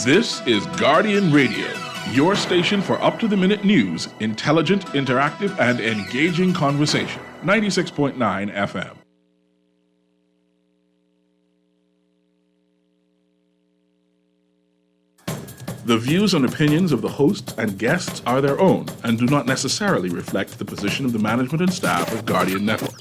This is Guardian Radio, your station for up-to-the-minute news, intelligent, interactive, and engaging conversation. 96.9 FM. The views and opinions of the hosts and guests are their own and do not necessarily reflect the position of the management and staff of Guardian Network.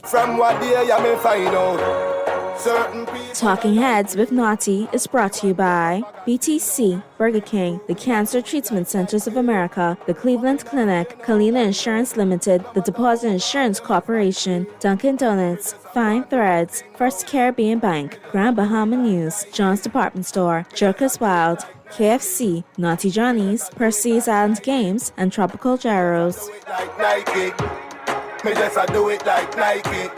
From what day you may find out, certain people... Talking Heads with Naughty is brought to you by BTC, Burger King, the Cancer Treatment Centers of America, the Cleveland Clinic, Kalina Insurance Limited, the Deposit Insurance Corporation, Dunkin' Donuts, Fine Threads, First Caribbean Bank, Grand Bahama News, John's Department Store, Jerkers Wild, KFC, Naughty Johnny's, Percy's Island Games, and Tropical Gyros. Like Nike. Me just do it like Nike.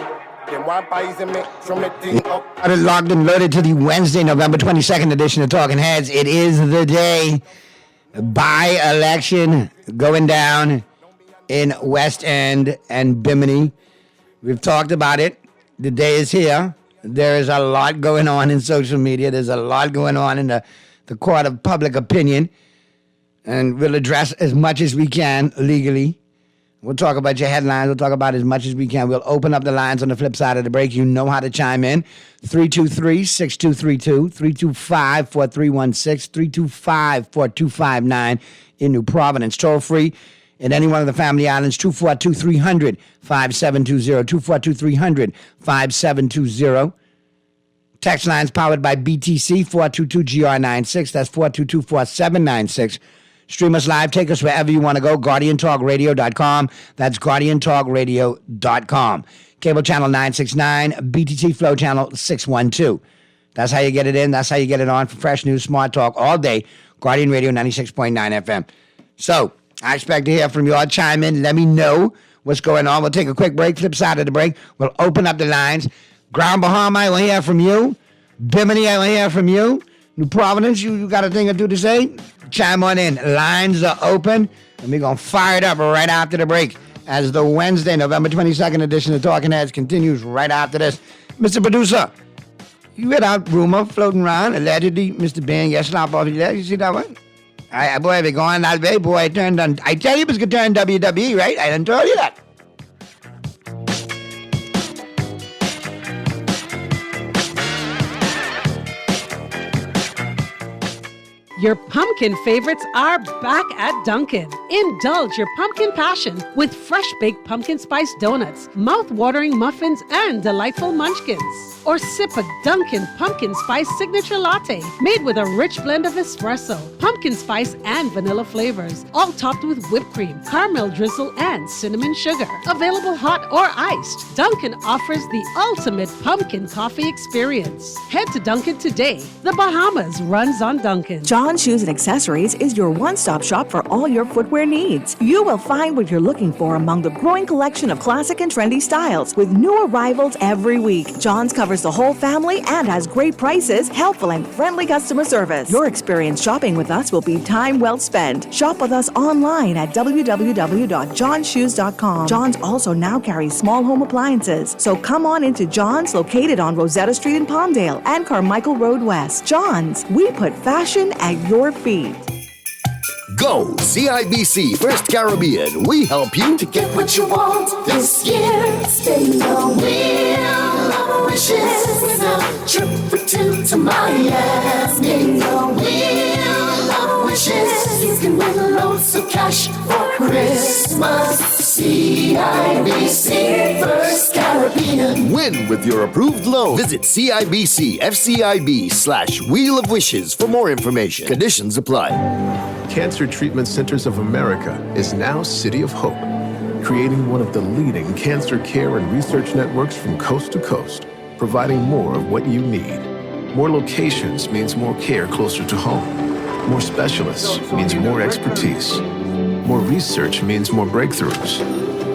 Them one poison me from the thing up. I just logged and loaded to the Wednesday, November 22nd edition of Talking Heads. It is the day by-election going down in West End and Bimini. We've talked about it. The day is here. There is a lot going on in social media. There's a lot going on in the court of public opinion, and we'll address as much as we can legally. We'll talk about your headlines. We'll talk about as much as we can. We'll open up the lines on the flip side of the break. You know how to chime in. 323-6232, 325-4316, 325-4259 in New Providence. Toll free in any one of the Family Islands, 242-300-5720, 242-300-5720. Text lines powered by BTC, 422-GR96. That's 422-4796. Stream us live. Take us wherever you want to go. GuardianTalkRadio.com. That's GuardianTalkRadio.com. Cable channel 969, BTT Flow channel 612. That's how you get it in. That's how you get it on for fresh news, smart talk all day. Guardian Radio 96.9 FM. So, I expect to hear from you all. Chime in. Let me know what's going on. We'll take a quick break. Flip side of the break. We'll open up the lines. Grand Bahama, I will hear from you. Bimini, I will hear from you. New Providence, you got a thing or two to say? Chime on in. Lines are open, and we're going to fire it up right after the break as the Wednesday, November 22nd edition of Talking Heads continues right after this. Mr. Producer, you read out rumor floating around, allegedly Mr. Ben gets slap off his leg. You see that one? Boy, if it going that way, boy, I turned on. I tell you it was going to turn WWE, right? I done told you that. Your pumpkin favorites are back at Dunkin'. Indulge your pumpkin passion with fresh-baked pumpkin spice donuts, mouth-watering muffins, and delightful munchkins. Or sip a Dunkin' pumpkin spice signature latte made with a rich blend of espresso, pumpkin spice, and vanilla flavors, all topped with whipped cream, caramel drizzle, and cinnamon sugar. Available hot or iced, Dunkin' offers the ultimate pumpkin coffee experience. Head to Dunkin' today. The Bahamas runs on Dunkin'. John Shoes and Accessories is your one-stop shop for all your footwear needs. You will find what you're looking for among the growing collection of classic and trendy styles with new arrivals every week. John's covers the whole family and has great prices, helpful and friendly customer service. Your experience shopping with us will be time well spent. Shop with us online at www.johnshoes.com. John's also now carries small home appliances, so come on into John's, located on Rosetta Street in Palmdale and Carmichael Road West. John's, we put fashion at your feet. Go CIBC First Caribbean. We help you to get what you want this year. Spin the wheel of wishes. A trip for two to Miami. Spin the wheel of wishes. You can win loads of cash for Christmas. CIBC First Caribbean. Win with your approved loan. Visit CIBC/Wheel of Wishes for more information. Conditions apply. Cancer Treatment Centers of America is now City of Hope, creating one of the leading cancer care and research networks from coast to coast, providing more of what you need. More locations means more care closer to home. More specialists means more expertise. More research means more breakthroughs.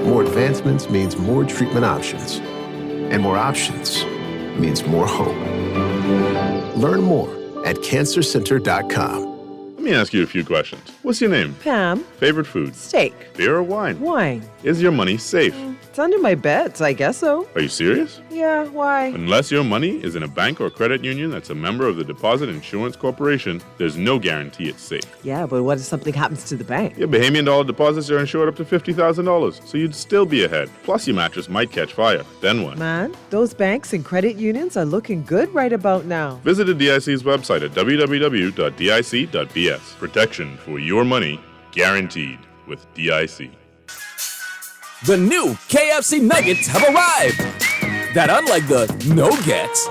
More advancements means more treatment options. And more options means more hope. Learn more at cancercenter.com. Let me ask you a few questions. What's your name? Pam. Favorite food? Steak. Beer or wine? Wine. Is your money safe? It's under my bed, so I guess so. Are you serious? Yeah, why? Unless your money is in a bank or credit union that's a member of the Deposit Insurance Corporation, there's no guarantee it's safe. Yeah, but what if something happens to the bank? Your Bahamian dollar deposits are insured up to $50,000, so you'd still be ahead. Plus, your mattress might catch fire. Then what? Man, those banks and credit unions are looking good right about now. Visit the DIC's website at www.dic.bs. Protection for your money, guaranteed with DIC. The new KFC nuggets have arrived. That unlike the no-gets,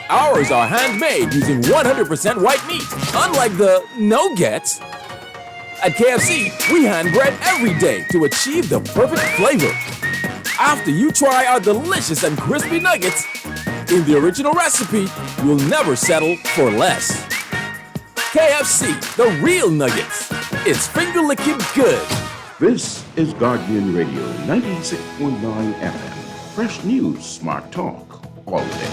ours are handmade using 100% white meat. Unlike the no-gets, at KFC, we hand bread every day to achieve the perfect flavor. After you try our delicious and crispy nuggets, in the original recipe, you'll never settle for less. KFC, the real nuggets. It's finger-licking good. This is Guardian Radio 96.9 FM. Fresh news, smart talk, all day.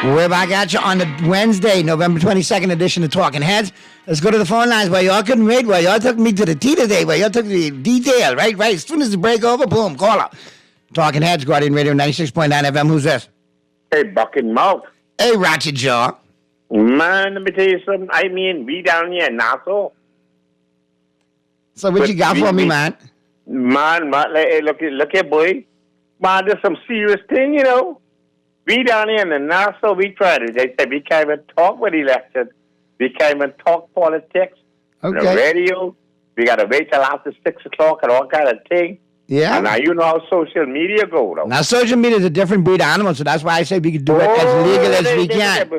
We're back at you on the Wednesday, November 22nd edition of Talking Heads. Let's go to the phone lines where y'all couldn't wait, where y'all took me to the T today, where y'all took the detail, right? As soon as the break over, boom, call up. Talking Heads, Guardian Radio 96.9 FM. Who's this? Hey, Bucking Mouth. Hey, Ratchet Jaw. Man, let me tell you something. I mean, we down here in Nassau. So what you got for me, man? Man, hey, look here, boy. Man, there's some serious thing, you know. We down here in the Nassau, we tried it. They said we can't even talk with elections. We can't even talk politics. Okay. The radio. We got to wait till after 6 o'clock and all kind of thing. Yeah. And now you know how social media go, though. Now, social media is a different breed of animal, so that's why I say we can do it as legal as we can.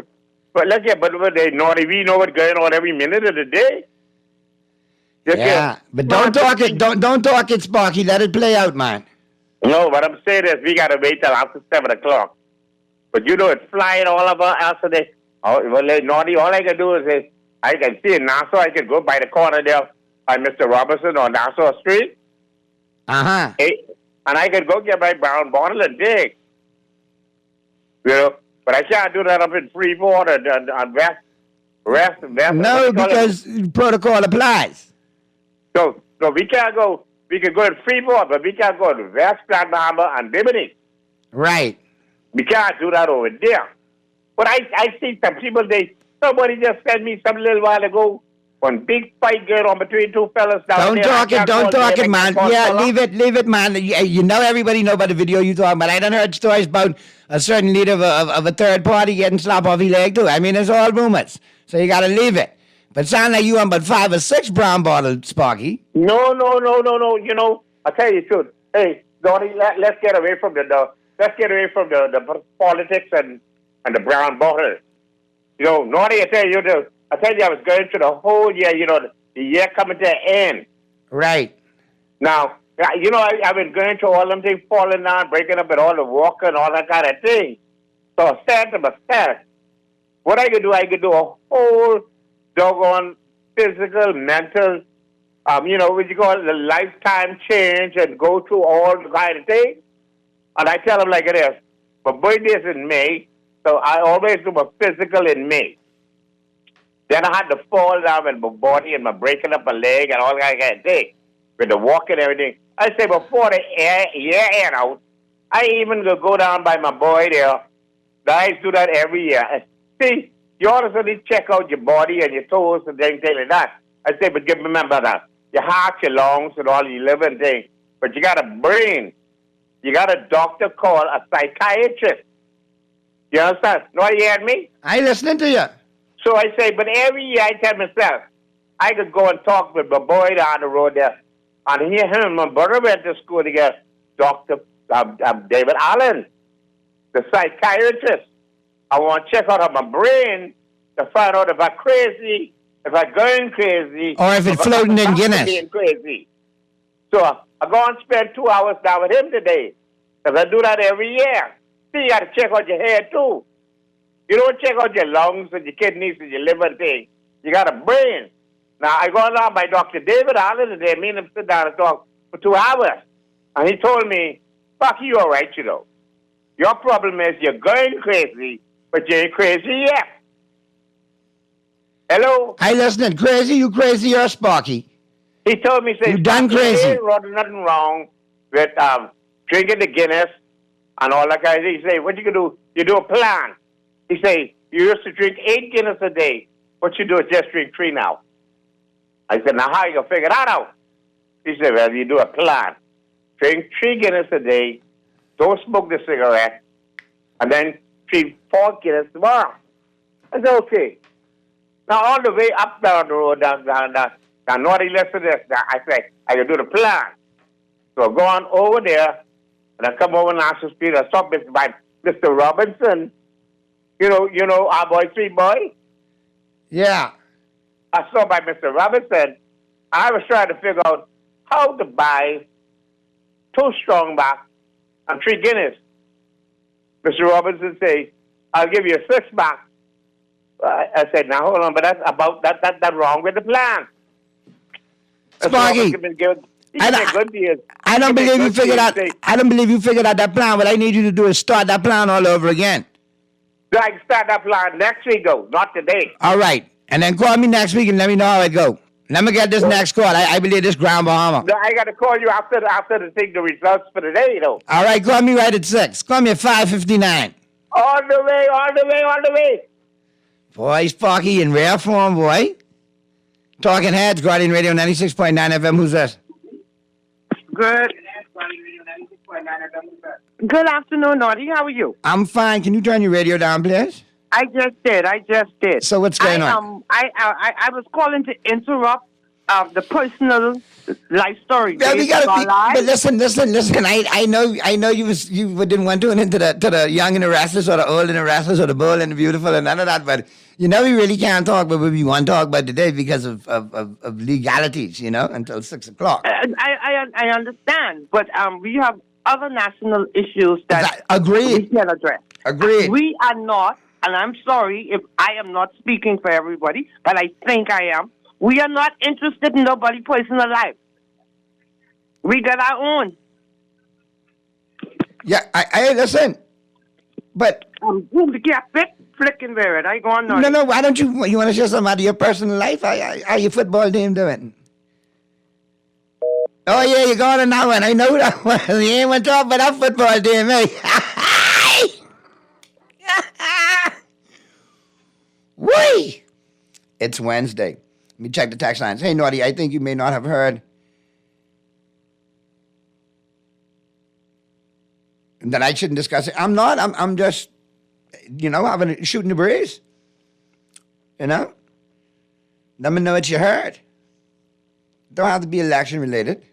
But look here, but they naughty. We know what's going on every minute of the day. Yeah, but don't talk it. Don't talk it, Sparky. Let it play out, man. No, what I'm saying is we got to wait till after 7 o'clock. But you know, it's flying all over us today. Oh, well, naughty, all I can do is I can see in Nassau, I can go by the corner there by Mr. Robertson on Nassau Street. Uh-huh. And I can go get my brown bottle and dig. You know, but I can't do that up in Freeport and West. No, because protocol applies. So we can't go. We can go in Freeport, but we can't go to West Grand Harbor and Bimini. Right. We can't do that over there. But I see some people, somebody just sent me some little while ago, one big fight going on between two fellas down there. Don't talk it, man. Yeah, leave it, man. You know everybody know about the video you talking about. I done heard stories about a certain leader of a third party getting slap off his leg too. I mean, it's all rumors. So you got to leave it. But sound like you on about 5 or 6 brown bottles, Sparky. No. You know, I'll tell you the truth. Hey, Donnie, let's get away from the politics and the brown bottle. You know, Naughty, I tell you, I was going through the whole year, you know, the year coming to an end. Right. Now, you know, I've been going through all them things, falling down, breaking up with all the walker and all that kind of thing. So I stand to myself. What I could do a whole doggone physical, mental, you know, what you call it, the lifetime change and go through all the kind of things. And I tell them like it is. My birthday is in May, so I always do my physical in May. Then I had to fall down with my body and my breaking up my leg and all that kind of thing. With the walk and everything. I say before the year end out, I even go down by my boy there. Guys do that every year. See, you ought to check out your body and your toes and things like that. I say, but remember that. your heart, your lungs, and all your liver and things. But you got a brain. You got a doctor called a psychiatrist. You understand? No, you heard me? I listening to you. So I say, but every year I tell myself, I could go and talk with my boy down the road there. And hear him, my brother went to school to get Dr. David Allen, the psychiatrist. I want to check out my brain to find out if I'm crazy, if I'm going crazy. Or if it's floating in Guinness. Being crazy. So I go and spend 2 hours down with him today. Because I do that every year. See, you got to check out your hair too. You don't check out your lungs and your kidneys and your liver and things. You got a brain. Now, I go along by Dr. David Allen today. Me and him sit down and talk for 2 hours. And he told me, fuck, you all right, you know. Your problem is you're going crazy, but you ain't crazy yet. Hello? I listening. Crazy? You crazy or Sparky? He told me, say, you done crazy. There's nothing wrong with drinking the Guinness and all that kind of thing. He say, what you can do? You do a plan. He say, you used to drink 8 Guinness a day. What you do is just drink 3 now. I said, now how you going to figure that out? He said, well, you do a plan. Drink 3 Guinness a day. Don't smoke the cigarette. And then drink 4 Guinness tomorrow. I said, okay. Now, all the way up down the road, down, Naughty, listen to this. Now, I said, I can do the plan. So I go on over there, and I come over National Street. I stop by Mr. Robinson. You know, our boy, Sweet Boy? Yeah. I saw by Mr. Robinson. I was trying to figure out how to buy 2 Strongback and 3 Guinness. Mr. Robinson said, I'll give you a 6-pack. I said, now hold on, but that's wrong with the plan. Sparky, I don't believe you figured out. I don't believe you figured out that plan. What I need you to do is start that plan all over again. I can start that plan next week, though, not today. All right, and then call me next week and let me know how it go. Let me get this next call. I believe this Ground Bahama. No, I got to call you after the results for the day, though. All right, call me right at 6. Call me at 5:59. All the way. Boy, Sparky in rare form, boy. Talking Heads, Guardian Radio 96.9 FM. Who's this? Good afternoon, Naughty. How are you? I'm fine. Can you turn your radio down, please? I just did. So what's going on? I was calling to interrupt the personal life story. Yeah, we gotta but listen. I know you didn't want to into the young and the restless or the old and the restless or the bold and the beautiful and none of that. But we really can't talk about what we want to talk about today because of legalities, until 6 o'clock. I understand, but we have other national issues that we can address. Agreed. We are not, and I'm sorry if I am not speaking for everybody, but I think I am. We are not interested in nobody's personal life. We got our own. Yeah, I listen. But flicking wear it. I go on. No. Why don't you want to share something out of your personal life? How your football team doing? Oh yeah, you're going on that one. I know that one. You ain't want to talk about that football team, eh? Whee! It's Wednesday. Let me check the text lines. Hey, Naughty, I think you may not have heard that I shouldn't discuss it. I'm not. I'm just, shooting the breeze. Let me know what you heard. Don't have to be election related.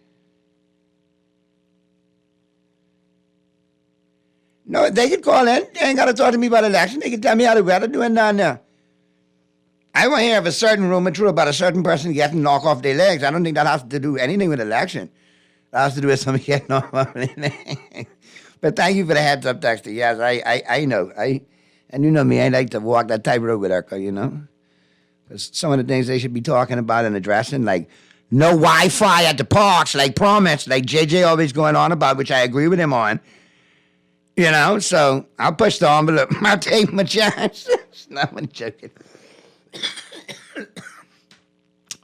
No, they can call in. They ain't got to talk to me about election. They can tell me how the weather doing down there. I want to hear of a certain rumor true about a certain person getting knocked off their legs. I don't think that has to do anything with election. That has to do with somebody getting knocked off their legs. But thank you for the heads up, Dexter. Yes, I know. And you know me, I like to walk that tightrope with her, because some of the things they should be talking about and addressing, like no Wi-Fi at the parks, like promised, like JJ always going on about, which I agree with him on. So I'll push the envelope. I'll take my chance. No, I'm joking.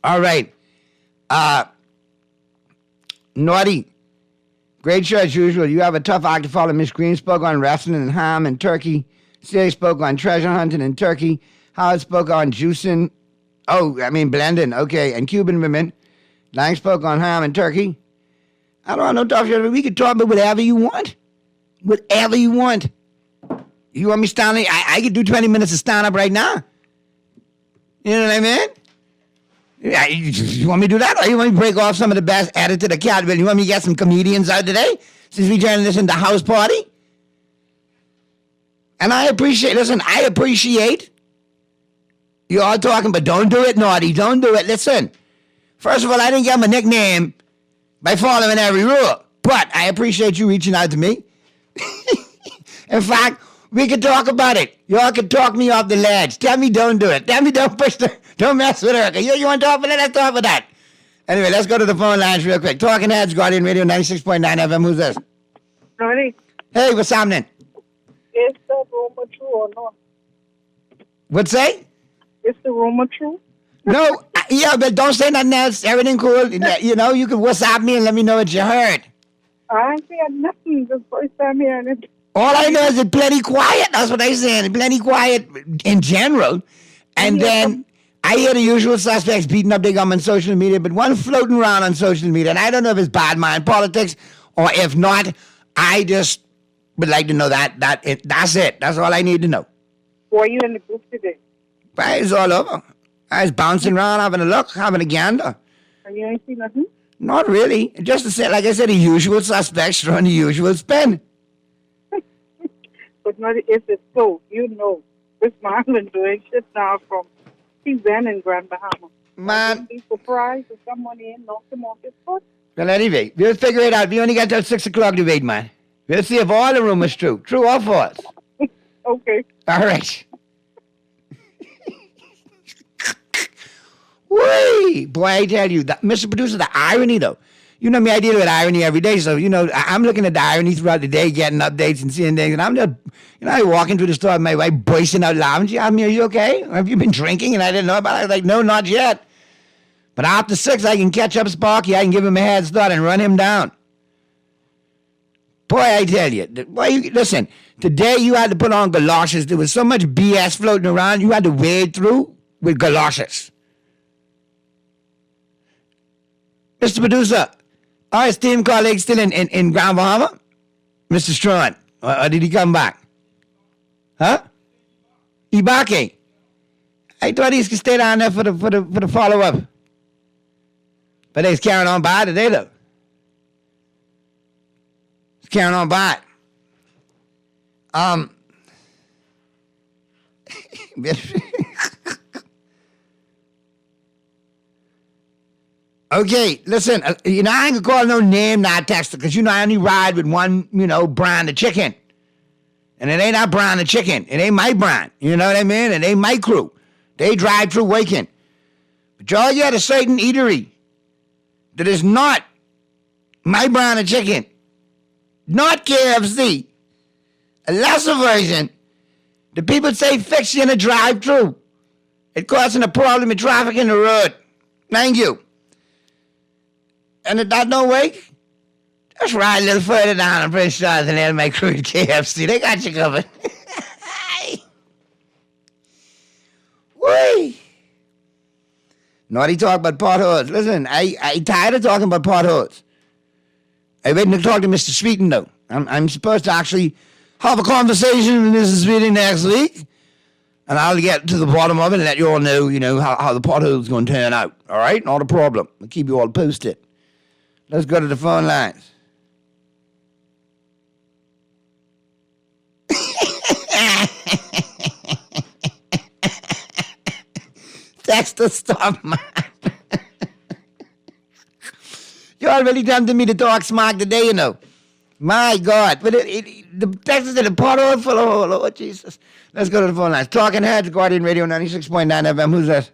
All right. Naughty. Great show as usual. You have a tough act to follow. Miss Green spoke on wrestling and ham and turkey. Celia spoke on treasure hunting and turkey. Howard spoke on juicing. Blending. Okay. And Cuban women. Lang spoke on ham and turkey. I don't want no talk show. We can talk about whatever you want. Whatever you want. You want me standing? I could do 20 minutes of stand-up right now. You know what I mean? Yeah, you want me to do that? Or you want me to break off some of the best edited of Cadwell? You want me to get some comedians out today? Since we turning this into house party? And I appreciate you all talking, but don't do it, naughty. Don't do it. Listen. First of all, I didn't get my nickname by following every rule. But I appreciate you reaching out to me. In fact, we can talk about it. Y'all can talk me off the ledge. Tell me don't do it. Tell me don't mess with her. You want to talk about it? Let's talk about that. Anyway, let's go to the phone lines real quick. Talking Heads, Guardian Radio 96.9 FM. Who's this? Sorry. Hey, what's happening? Is the rumor true or not? What's that? Is the rumor true? No, yeah, but don't say nothing else. Everything cool. You know, you can WhatsApp me and let me know what you heard. I ain't saying nothing. The first time hearing it. All I know is it's plenty quiet. That's what I'm saying. Plenty quiet in general. And then I hear the usual suspects beating up their gum on social media, but one floating around on social media. And I don't know if it's bad mind politics or if not, I just would like to know that's it. That's all I need to know. Were you in the group today? It's all over. I was bouncing around, having a look, having a gander. And you ain't seen nothing? Not really. Just to say, like I said, the usual suspects throwing the usual spin. But not if it's so, you know, this man been doing shit now from he's been in Grand Bahama. Man. Be surprised if someone in knocked him off his foot. Well, anyway, we'll figure it out. We only got till 6 o'clock to wait, man. We'll see if all the rumors true. True or false. Okay. All right. Whee! Boy, I tell you, Mr. Producer, the irony, though. You know me, I deal with irony every day, so, you know, I'm looking at the irony throughout the day, getting updates and seeing things, and I'm just, you know, I walking through the store with my wife bursting out laughing. She asked me, are you okay? Have you been drinking? And I didn't know about it. I was like, no, not yet. But after 6, I can catch up Sparky. I can give him a head start and run him down. Boy, I tell you, listen, today you had to put on galoshes. There was so much BS floating around, you had to wade through with galoshes. Mr. Producer, our esteemed colleague still in Grand Bahama? Mr. Strawn, or did he come back? Huh? Ibake. I thought he could stay down there for the follow-up. But they's carrying on by today, though. It's carrying on by. Okay, listen, you know, I ain't gonna call no name now, Texter, because, you know, I only ride with one, you know, brand of chicken. And it ain't our brand of chicken. It ain't my brand. You know what I mean? It ain't my crew. They drive through Waking. But y'all get a certain eatery that is not my brand of chicken. Not KFC. A lesser version. The people say fix you in a drive-through. It causing a problem with traffic in the road. Thank you. And if that don't work, just ride a little further down on Prince Charles and they'll make crew to KFC. They got you covered. Whee! Naughty talk about potholes. Listen, I tired of talking about potholes. I waiting to talk to Mr. Sweeten, though. I'm supposed to actually have a conversation with Mr. Sweeten next week. And I'll get to the bottom of it and let you all know, you know, how the pothole's going to turn out. All right? Not a problem. I'll keep you all posted. Let's go to the phone lines. Dexter, stop, man. You all really tempted me to talk smack today, you know. My God. But the Texas in the pothole full of hole. Oh, Jesus. Let's go to the phone lines. Talking Heads, Guardian Radio 96.9 FM. Who's that?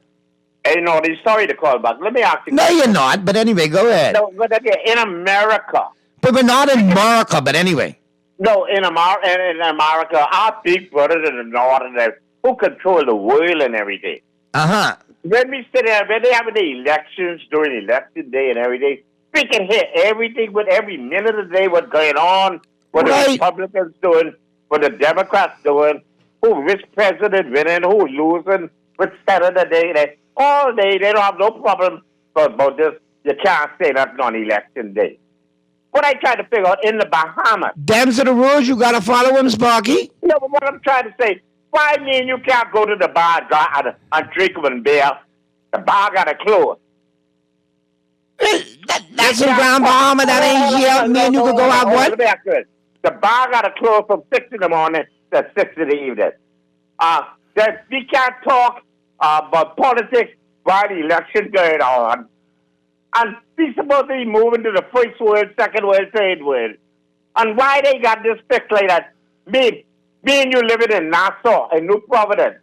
Hey, no, sorry to call back. Let me ask you. No, you're not. But anyway, go ahead. No, but again, in America. But we're not in America, but anyway. No, in America, our big brothers in the north and who control the world and everything. Uh-huh. When we sit there, when they have the elections during election day and everything, we can hear everything with every minute of the day, what's going on, what the Republicans doing, what the Democrats doing, which president winning, who's losing, which Senator all day. They don't have no problem about this you can't say nothing on election day. What I try to figure out in the Bahamas. Them's are the rules. You got to follow them, Sparky. No, but what I'm trying to say, why me and you can't go to the bar and drink one beer? The bar got to close. That's in Grand Bahama. That ain't here. Me and you could go out what? The bar got to close from 6 in the morning to 6 in the evening. That we can't talk about politics while the election going on. And we supposed to be moving to the first world, second world, third world. And why they got this fixed like that? Me and you living in Nassau, in New Providence.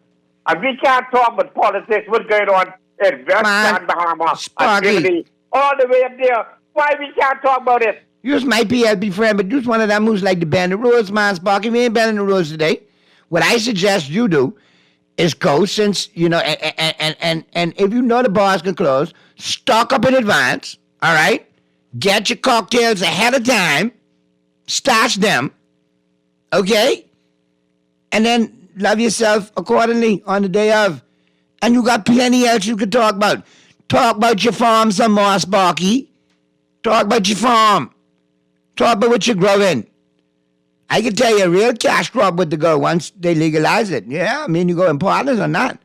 And we can't talk about politics, what's going on in West Grand Bahama, activity, all the way up there. Why we can't talk about it? You might be a friend, but you're one of them who's like to bend the rules, man, Sparky. We ain't bending the rules today. What I suggest you do is go, since, you know, and if you know the bar's going to close, stock up in advance, all right? Get your cocktails ahead of time, stash them, okay? And then love yourself accordingly on the day of. And you got plenty else you could talk about. Talk about your farm some more, Sparky. Talk about your farm. Talk about what you're growing. I can tell you a real cash crop with the go once they legalize it. Yeah, I mean, you go in partners or not.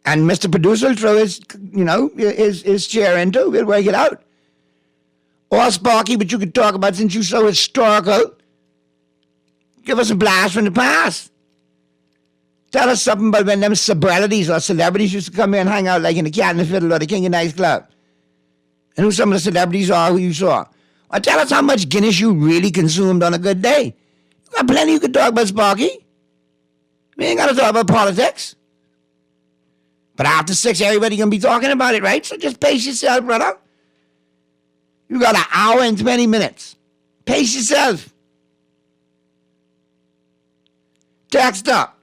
And Mr. Producer will throw his, you know, his chair in too. We'll work it out. Or Sparky, but you can talk about, since you're so historical, give us a blast from the past. Tell us something about when them celebrities or celebrities used to come here and hang out like in the Cat and the Fiddle or the King of Nights Club. And who some of the celebrities are who you saw. Or tell us how much Guinness you really consumed on a good day. You got plenty you could talk about, Sparky. We ain't got to talk about politics. But after 6, everybody going to be talking about it, right? So just pace yourself, brother. You got an hour and 20 minutes. Pace yourself. Text up.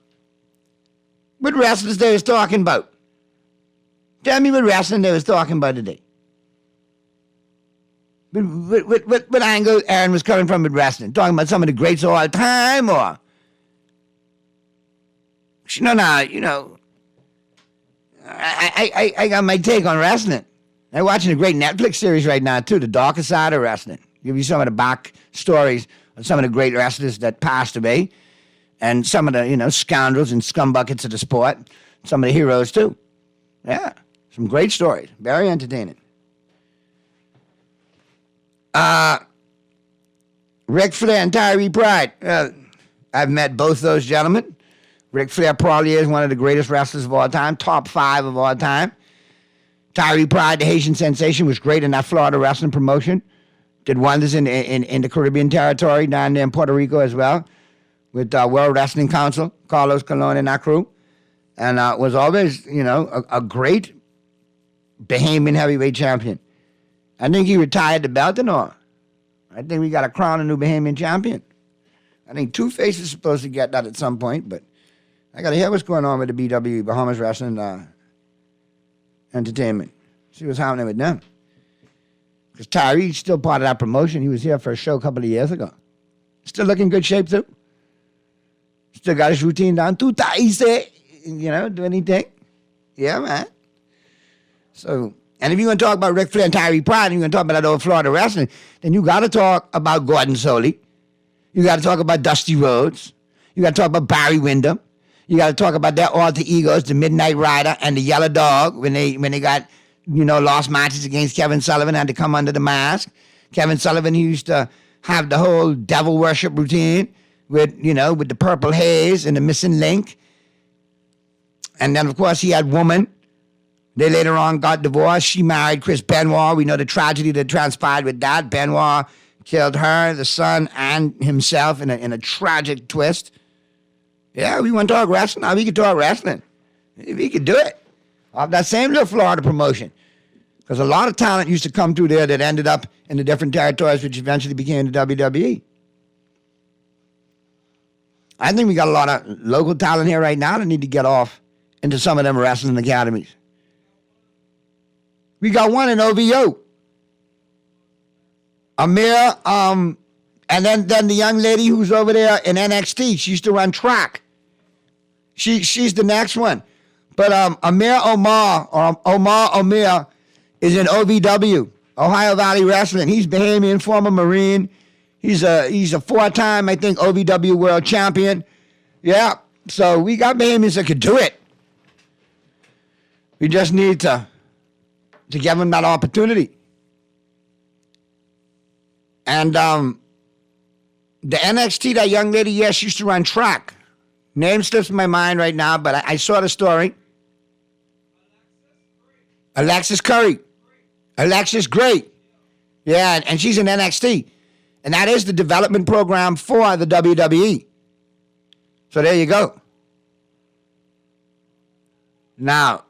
What wrestlers they was talking about? Tell me what wrestling they was talking about today. What angle Aaron was coming from with wrestling? Talking about some of the greats of all time, or? No, you know, I got my take on wrestling. I'm watching a great Netflix series right now, too, The Darker Side of Wrestling. Give you some of the back stories of some of the great wrestlers that passed away, and some of the, you know, scoundrels and scumbuckets of the sport. Some of the heroes, too. Yeah, some great stories. Very entertaining. Ric Flair and Tyree Pride. I've met both those gentlemen. Ric Flair probably is one of the greatest wrestlers of all time, top 5 of all time. Tyree Pride, the Haitian sensation, was great in that Florida wrestling promotion. Did wonders in the Caribbean territory, down there in Puerto Rico as well, with World Wrestling Council, Carlos Colon and that crew. And was always, you know, a great Bahamian heavyweight champion. I think he retired the belt and all. I think we got to crown a new Bahamian champion. I think Two-Face is supposed to get that at some point, but I got to hear what's going on with the BW, Bahamas Wrestling Entertainment. See what's happening with them. Because Tyree's still part of that promotion. He was here for a show a couple of years ago. Still looking good shape, too. Still got his routine down. Too easy, you know, do anything. Yeah, man. So, and if you're going to talk about Ric Flair and Tyree Pride, and you're going to talk about that old Florida wrestling, then you got to talk about Gordon Soley. You got to talk about Dusty Rhodes. You got to talk about Barry Windham. You got to talk about their alter egos, the Midnight Rider and the Yellow Dog, when they got, you know, lost matches against Kevin Sullivan, had to come under the mask. Kevin Sullivan, he used to have the whole devil worship routine with, you know, with the purple haze and the missing link. And then, of course, he had Woman. They later on got divorced. She married Chris Benoit. We know the tragedy that transpired with that. Benoit killed her, the son, and himself in a tragic twist. Yeah, we want to talk wrestling. Now we can talk wrestling. We could do it. Off that same little Florida promotion. Because a lot of talent used to come through there that ended up in the different territories, which eventually became the WWE. I think we got a lot of local talent here right now that need to get off into some of them wrestling academies. We got one in OVO. Amir, and then the young lady who's over there in NXT, she used to run track. She's the next one. But Omar Amir is in OVW, Ohio Valley Wrestling. He's Bahamian, former Marine. He's a 4-time, I think, OVW world champion. Yeah, so we got Bahamians that could do it. We just need to give them that opportunity. And the NXT, that young lady, yes, she used to run track. Name slips my mind right now, but I saw the story. Alexis Curry. Alexis Gray. Yeah, and she's in NXT. And that is the development program for the WWE. So there you go. Now,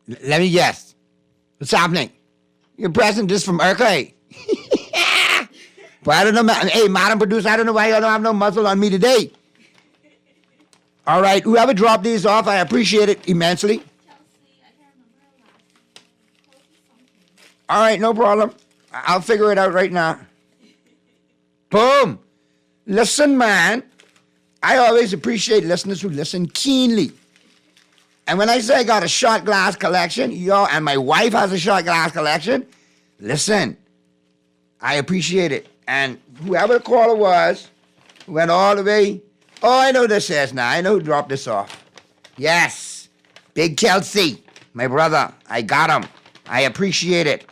let me guess. What's happening? You're present just from Urquhart. But I don't know. Hey, Madam Producer, I don't know why you don't have no muzzle on me today. All right, whoever dropped these off, I appreciate it immensely. All right, no problem. I'll figure it out right now. Boom. Listen, man. I always appreciate listeners who listen keenly. And when I say I got a shot glass collection, and my wife has a shot glass collection, listen, I appreciate it. And whoever the caller was, went all the way. Oh, I know this is now. I know who dropped this off. Yes, Big Kelsey, my brother. I got him. I appreciate it.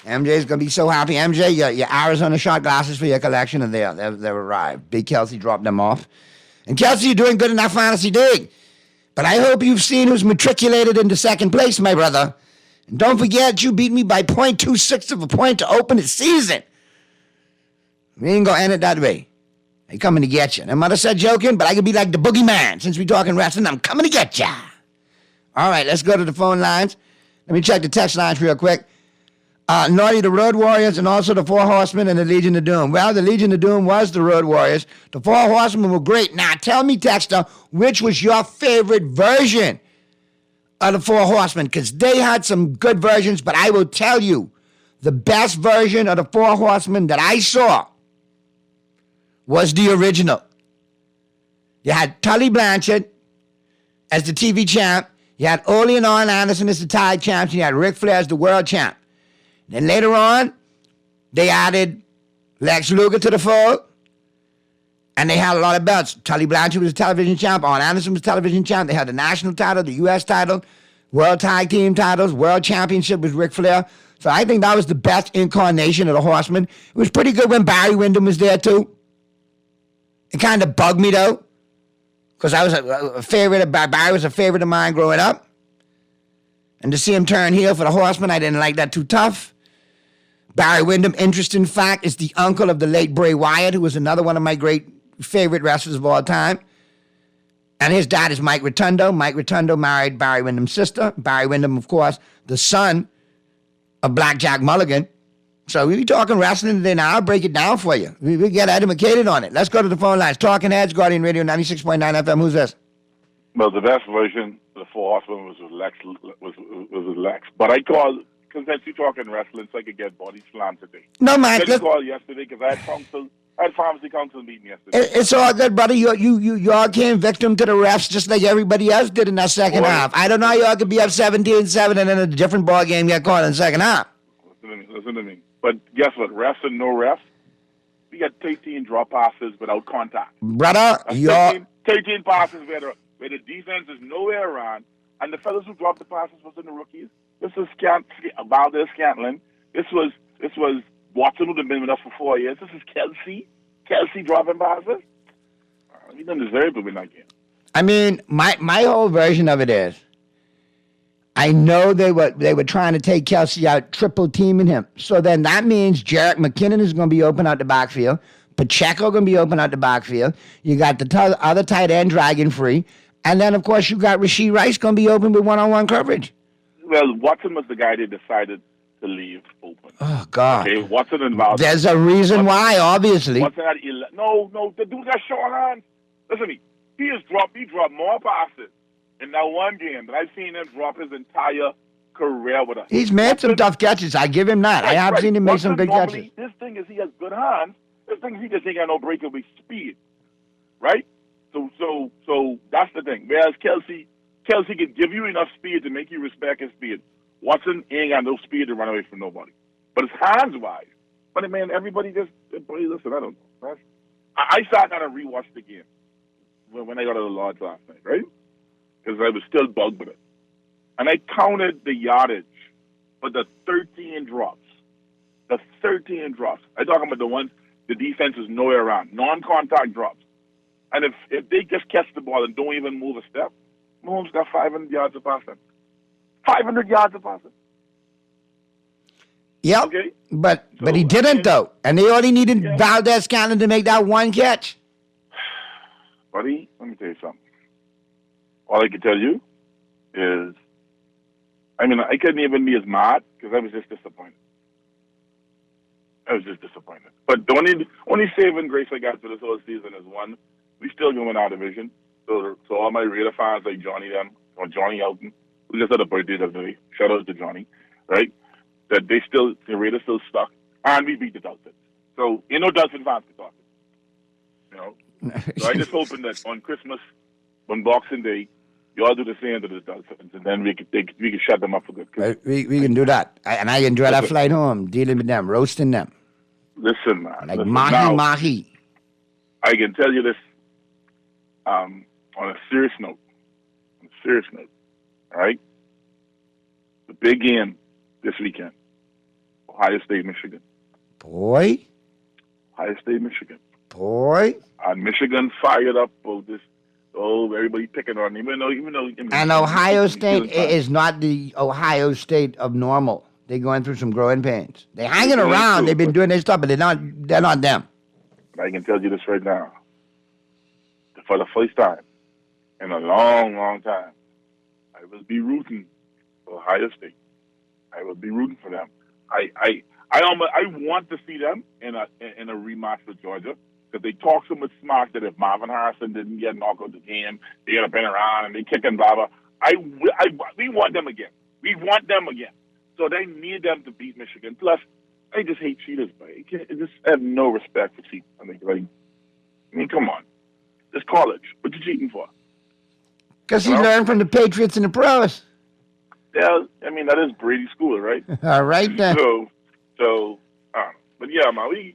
MJ's going to be so happy. MJ, your Arizona shot glasses for your collection, and they've arrived. Big Kelsey dropped them off. And Kelsey, you're doing good in that fantasy dig. But I hope you've seen who's matriculated into second place, my brother. And don't forget, you beat me by 0.26 of a point to open the season. We ain't going to end it that way. I'm coming to get you. And mother said joking, but I could be like the boogeyman. Since we talking wrestling, I'm coming to get ya. All right, let's go to the phone lines. Let me check the text lines real quick. Naughty, the Road Warriors, and also the Four Horsemen and the Legion of Doom. Well, the Legion of Doom was the Road Warriors. The Four Horsemen were great. Now, tell me, Texter, which was your favorite version of the Four Horsemen? Because they had some good versions, but I will tell you, the best version of the Four Horsemen that I saw was the original. You had Tully Blanchard as the TV champ. You had Ole and Arn Anderson as the tag champs. And you had Ric Flair as the world champ. Then later on, they added Lex Luger to the fold, and they had a lot of belts. Tully Blanchard was a television champ. Arn Anderson was a television champ. They had the national title, the U.S. title, world tag team titles, world championship with Ric Flair. So I think that was the best incarnation of the Horsemen. It was pretty good when Barry Windham was there, too. It kind of bugged me, though, because I was a favorite of Barry was a favorite of mine growing up. And to see him turn heel for the Horsemen, I didn't like that too tough. Barry Windham, interesting fact, is the uncle of the late Bray Wyatt, who was another one of my great favorite wrestlers of all time. And his dad is Mike Rotundo. Mike Rotundo married Barry Windham's sister. Barry Windham, of course, the son of Blackjack Mulligan. So we be talking wrestling today now. I'll break it down for you. We get educated on it. Let's go to the phone lines. Talking Heads, Guardian Radio 96.9 FM. Who's this? Well, the best version of the Four Horsemen was with Lex. But I called, because since you talking wrestling, so I could get body slammed today. No, man. I called yesterday because I had pharmacy council meeting yesterday. It's all good, buddy. Y'all came victim to the refs just like everybody else did in that second half. I don't know how y'all could be up 17-7 and then a different ball game get caught in the second half. Listen to me. But guess what? Refs and no refs, we got 13 drop passes without contact. Brother, y'all... 13 passes where the defense is nowhere around, and the fellas who dropped the passes wasn't the rookies. This was Valdez Scantling. This was Watson, who'd been with us for 4 years. This is Kelsey dropping passes. He doesn't deserve to win that game. I mean, my whole version of it is, I know they were trying to take Kelsey out, triple teaming him. So then that means Jerick McKinnon is going to be open out the backfield. Pacheco going to be open out the backfield. You got the other tight end, Dragon Free. And then, of course, you got Rashee Rice going to be open with one-on-one coverage. Well, Watson was the guy they decided to leave open. Oh, God. Okay, Watson and Valdez. There's a reason why, obviously. Watson had no, the dude got short hands. Listen to me. He dropped more passes in that one game than I've seen him drop his entire career with us. He's made some tough catches. I give him that. I have seen him make some good catches. This thing is he has good hands. This thing is he just ain't got no breakaway speed, right? So that's the thing. Whereas Kelsey Kelsey can give you enough speed to make you respect his speed. Watson ain't got no speed to run away from nobody. But his hands-wise. But, man, everybody just, boy, listen, I don't know. I sat down and rewatched the game when I got to the Lodge last night, right? Because I was still bugged with it. And I counted the yardage for the 13 drops. The 13 drops. I'm talking about the ones the defense is nowhere around. Non-contact drops. And if they just catch the ball and don't even move a step, Mahomes got 500 yards of passing. 500 yards of passing. Yep. Okay. But he didn't, though. And they only needed Valdez Scantling to make that one catch. Buddy, let me tell you something. All I can tell you is, I mean, I couldn't even be as mad because I was just disappointed. But the only saving grace I got for this whole season is one, we still going our division. So all my Raider fans like Johnny Elton, who just had a birthday the other day. Shout out to Johnny, right? That the Raiders still stuck, and we beat the Dolphins. So, Dolphin fans can talk. So I just hoping that on Christmas, on Boxing Day, you all do the same to the Dolphins, and then we can shut them up for good. We can do that. And I enjoy that flight home, dealing with them, roasting them. Listen, man. Like mahi. I can tell you this on a serious note. All right? The big game this weekend. Ohio State, Michigan. Boy. Ohio State, Michigan. Boy. And Michigan fired up about this. Oh, everybody picking on him. Even though. And Ohio State is not the Ohio State of normal. They're going through some growing pains. They're hanging around. They've been doing their stuff, but they're not them. I can tell you this right now. For the first time in a long, long time, I will be rooting for Ohio State. I will be rooting for them. I want to see them in a rematch with Georgia because they talk so much smack that if Marvin Harrison didn't get knocked out of the game, they'd have been around and they kicking blah blah. We want them again. We want them again. So they need them to beat Michigan. Plus, I just hate cheaters, but I just have no respect for cheaters. I mean, come on. It's college. What you cheating for? Because he learned from the Patriots and the pros. Yeah, I mean, that is Brady school, right? All right, then. So, but yeah, man,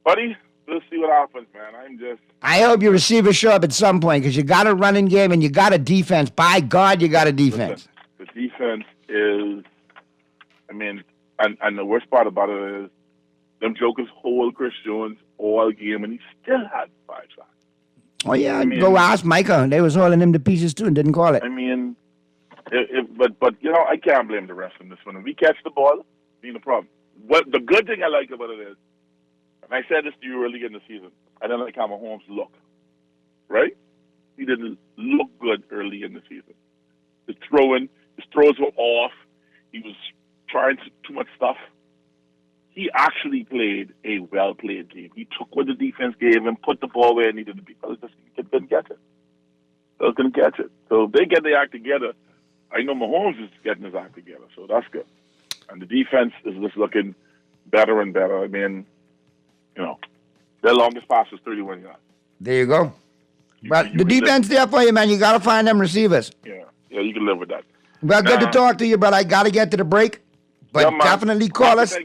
buddy, we'll see what happens, man. I hope your receivers show up at some point because you got a running game and you got a defense. By God, you got a defense. Listen, the defense is, I mean, and the worst part about it is, them jokers hold Chris Jones all game, and he still had 5 sacks. Oh, yeah, go ask Micah. They was holding him to pieces, too, and didn't call it. I mean, but I can't blame the rest in this one. If we catch the ball, being the problem. What the good thing I like about it is, and I said this to you early in the season, I didn't like how Mahomes looked, right? He didn't look good early in the season. His throws were off. He was trying too much stuff. He actually played a well-played game. He took what the defense gave him, put the ball where it needed to be. He couldn't catch it. They was going to catch it. So if they get their act together, I know Mahomes is getting his act together, so that's good. And the defense is just looking better and better. I mean, their longest pass was 31 yards. There you go. But the defense there for you, man. You got to find them receivers. Yeah, you can live with that. Well, good to talk to you, but I got to get to the break. But definitely call us.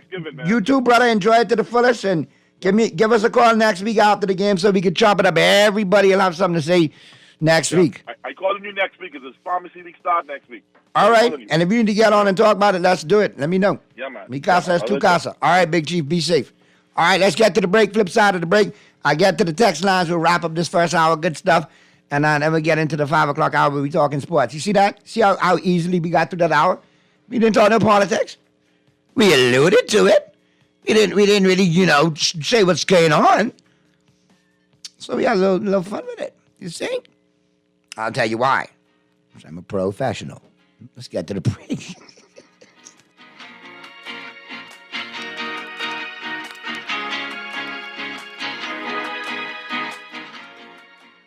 You too, brother. Enjoy it to the fullest, and give us a call next week after the game so we can chop it up. Everybody will have something to say next week. I calling you next week because it's pharmacy week start next week. All right, and if you need to get on and talk about it, let's do it. Let me know. Yeah, man. Mi casa es tu casa. All right, Big Chief, be safe. All right, let's get to the break. Flip side of the break, I get to the text lines. We'll wrap up this first hour. Good stuff. And then we get into the 5 o'clock hour where we talking sports. You see that? See how easily we got through that hour? We didn't talk no politics. We alluded to it. We didn't really, say what's going on. So we had a little fun with it. You see? I'll tell you why. Because I'm a professional. Let's get to the break.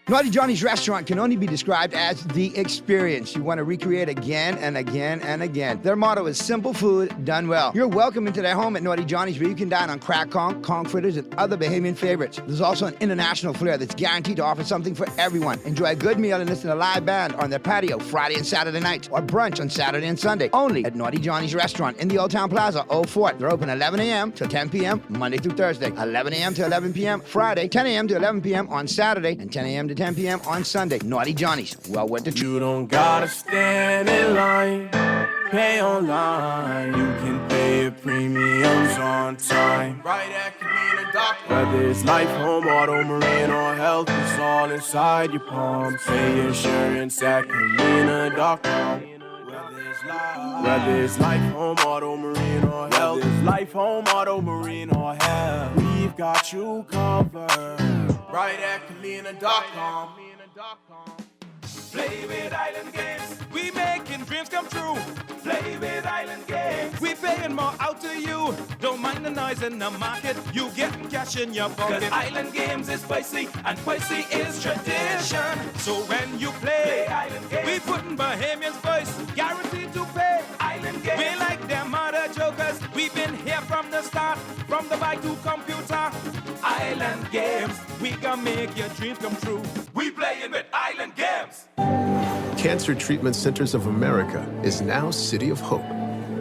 Naughty Johnny's restaurant can only be described as the experience you want to recreate again and again and again. Their motto is simple food done well. You're welcome into their home at Naughty Johnny's, where you can dine on crack conch fritters, and other Bahamian favorites. There's also an international flair that's guaranteed to offer something for everyone. Enjoy a good meal and listen to a live band on their patio Friday and Saturday nights, or brunch on Saturday and Sunday, only at Naughty Johnny's restaurant in the Old Town Plaza, Old Fort. They're open 11 a.m. till 10 p.m. Monday through Thursday, 11 a.m. to 11 p.m. Friday, 10 a.m. to 11 p.m. on Saturday, and 10 a.m. to 10 p.m. on Sunday. Naughty Johnny's, well worth the trip. You don't gotta stand in line, pay online. You can pay your premiums on time. Right at Kalina.com. Whether it's life, home, auto, marine, or health, it's all inside your palm. Pay your insurance at Kalina.com. Whether it's life, home, auto, marine, or health, it's life, home, auto, marine, or health, we've got you covered. Right at Kalina.com. Play with Island Games. We making dreams come true. Play with Island Games. We paying more out to you. Don't mind the noise in the market. You getting cash in your pocket. 'Cause Island Games is spicy and spicy is tradition. So when you play Island Games, we putting Bahamians first. Guaranteed to pay. Island Games. We like them other jokers. We've been here from the start. From the bike to computer. Island Games. We gonna make your dreams come true. We playing with Island Games. Cancer Treatment Centers of America is now City of Hope,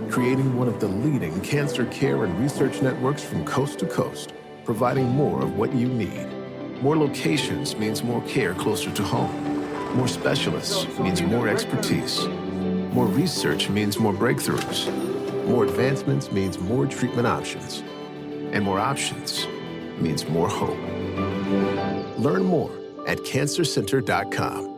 creating one of the leading cancer care and research networks from coast to coast, providing more of what you need. More locations means more care closer to home. More specialists means more expertise. More research means more breakthroughs. More advancements means more treatment options. And more options means more hope. Learn more at cancercenter.com.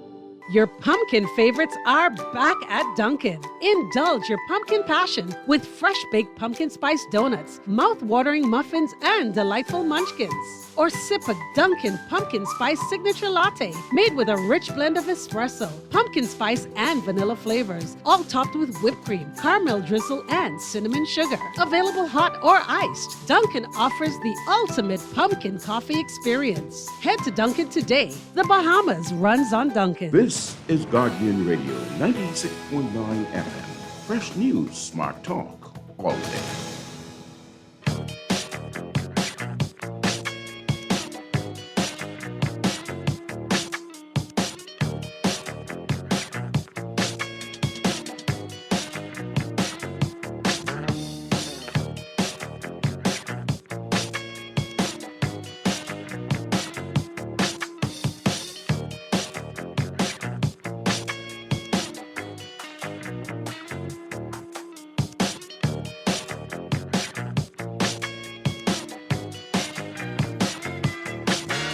Your pumpkin favorites are back at Dunkin'. Indulge your pumpkin passion with fresh baked pumpkin spice donuts, mouth-watering muffins, and delightful munchkins. Or sip a Dunkin' pumpkin spice signature latte made with a rich blend of espresso, pumpkin spice, and vanilla flavors, all topped with whipped cream, caramel drizzle, and cinnamon sugar. Available hot or iced, Dunkin' offers the ultimate pumpkin coffee experience. Head to Dunkin' today. The Bahamas runs on Dunkin'. This is Guardian Radio 96.9 FM. Fresh news, smart talk, all day.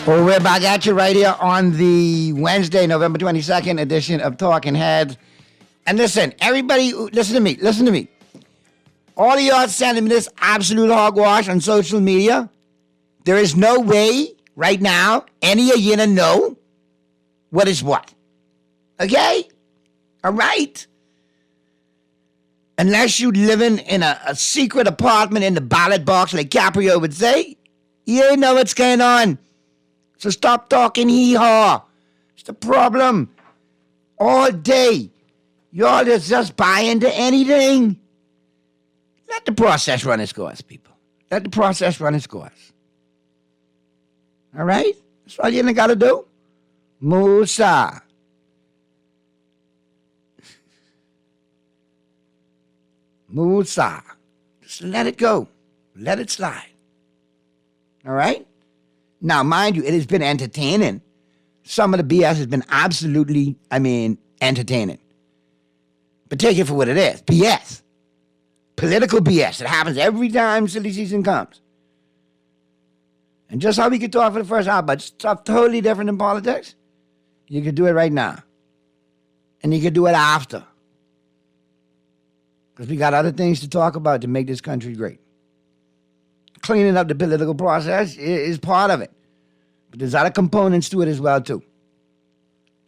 Well, we're back at you right here on the Wednesday, November 22nd edition of Talking Heads. And listen, everybody, listen to me. All of y'all sending me this absolute hogwash on social media. There is no way right now any of you know what is what. Okay? All right? Unless you living in a secret apartment in the ballot box, like Caprio would say, you know what's going on. So stop talking hee-haw. It's the problem. All day, y'all is just buy into anything. Let the process run its course, people. Let the process run its course. All right? That's all you got to do. Musa. Musa. Just let it go. Let it slide. All right? Now, mind you, it has been entertaining. Some of the BS has been absolutely, entertaining. But take it for what it is. BS. Political BS. It happens every time silly season comes. And just how we could talk for the first hour about stuff totally different than politics, you could do it right now. And you could do it after. Because we got other things to talk about to make this country great. Cleaning up the political process is part of it. But there's other components to it as well, too.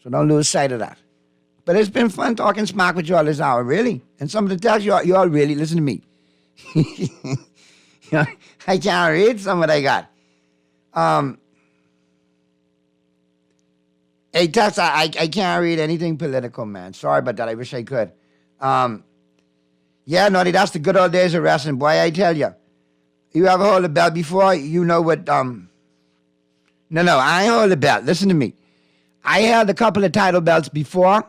So don't lose sight of that. But it's been fun talking smack with y'all this hour, really. And some of the texts, y'all really, listen to me. I can't read some of what I got. Hey, Tess, I can't read anything political, man. Sorry about that. I wish I could. Yeah, Naughty, that's the good old days of wrestling. Boy, I tell you. You ever hold a belt before? You know what, No, I ain't hold a belt. Listen to me. I held a couple of title belts before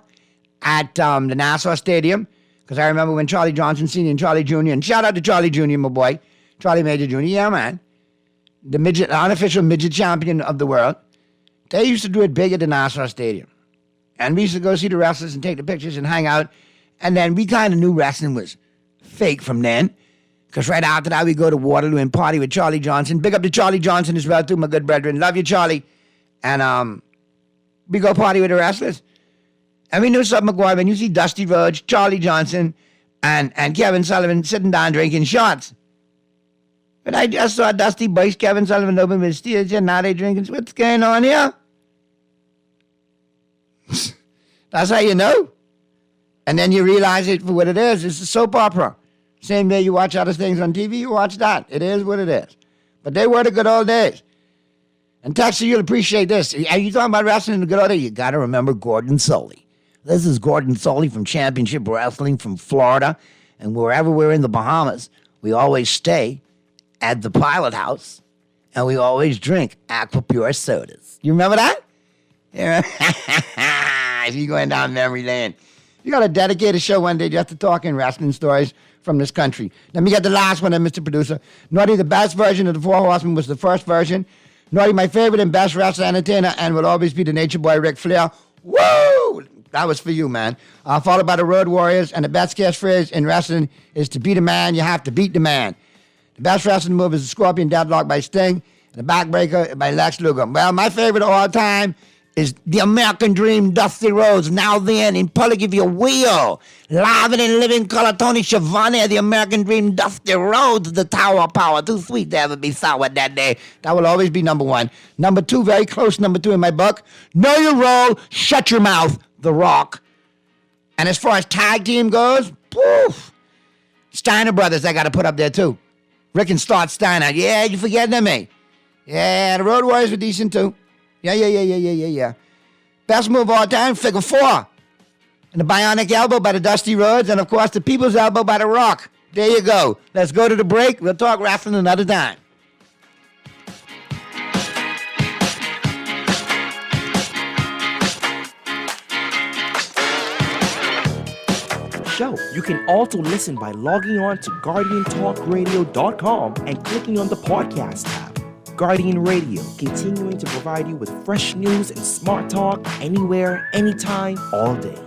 at the Nassau Stadium, because I remember when Charlie Johnson Sr. and Charlie Jr., and shout out to Charlie Jr., my boy, Charlie Major Jr., yeah, man, the unofficial midget champion of the world, they used to do it big at the Nassau Stadium. And we used to go see the wrestlers and take the pictures and hang out, and then we kind of knew wrestling was fake from then, because right after that, we go to Waterloo and party with Charlie Johnson. Big up to Charlie Johnson as well, too, my good brethren. Love you, Charlie. And we go party with the wrestlers. And we knew something, McGuire, when you see Dusty Rhodes, Charlie Johnson, and Kevin Sullivan sitting down drinking shots. But I just saw Dusty Boyce, Kevin Sullivan open with steers, and now they drinking. What's going on here? That's how you know. And then you realize it for what it is. It's a soap opera. Same day you watch other things on TV, you watch that. It is what it is. But they were the good old days. And Texas, you'll appreciate this. Are you talking about wrestling in the good old days? You got to remember Gordon Solie. This is Gordon Solie from Championship Wrestling from Florida. And wherever we're in the Bahamas, we always stay at the Pilot House. And we always drink Aqua Pure sodas. You remember that? If you're going down memory lane. You got to dedicate a show one day just to talking wrestling stories from this country. Let me get the last one, Mr. Producer. Naughty, the best version of the Four Horsemen was the first version. Naughty, my favorite and best wrestler entertainer, and will always be the Nature Boy Ric Flair. Woo! That was for you, man. Followed by the Road Warriors, and the best catchphrase in wrestling is to beat a man, you have to beat the man. The best wrestling move is the Scorpion Deadlock by Sting, and the Backbreaker by Lex Luger. Well, my favorite of all time is the American Dream, Dusty Rhodes. Now then, in public, if you will. Live and in living color, Tony Schiavone, the American Dream, Dusty Rhodes, the Tower of Power. Too sweet to ever be sour that day. That will always be number one. Number two, very close number two in my book. Know your role, shut your mouth, The Rock. And as far as tag team goes, poof. Steiner Brothers, I got to put up there too. Rick and Start Steiner. Yeah, you forgetting of me. Yeah, the Road Warriors were decent too. Yeah. Best move of all time, figure four. And the Bionic Elbow by the Dusty Rhodes, and of course the People's Elbow by the Rock. There you go. Let's go to the break. We'll talk wrestling another time. Show. You can also listen by logging on to GuardianTalkRadio.com and clicking on the podcast tab. Guardian Radio, continuing to provide you with fresh news and smart talk anywhere, anytime, all day.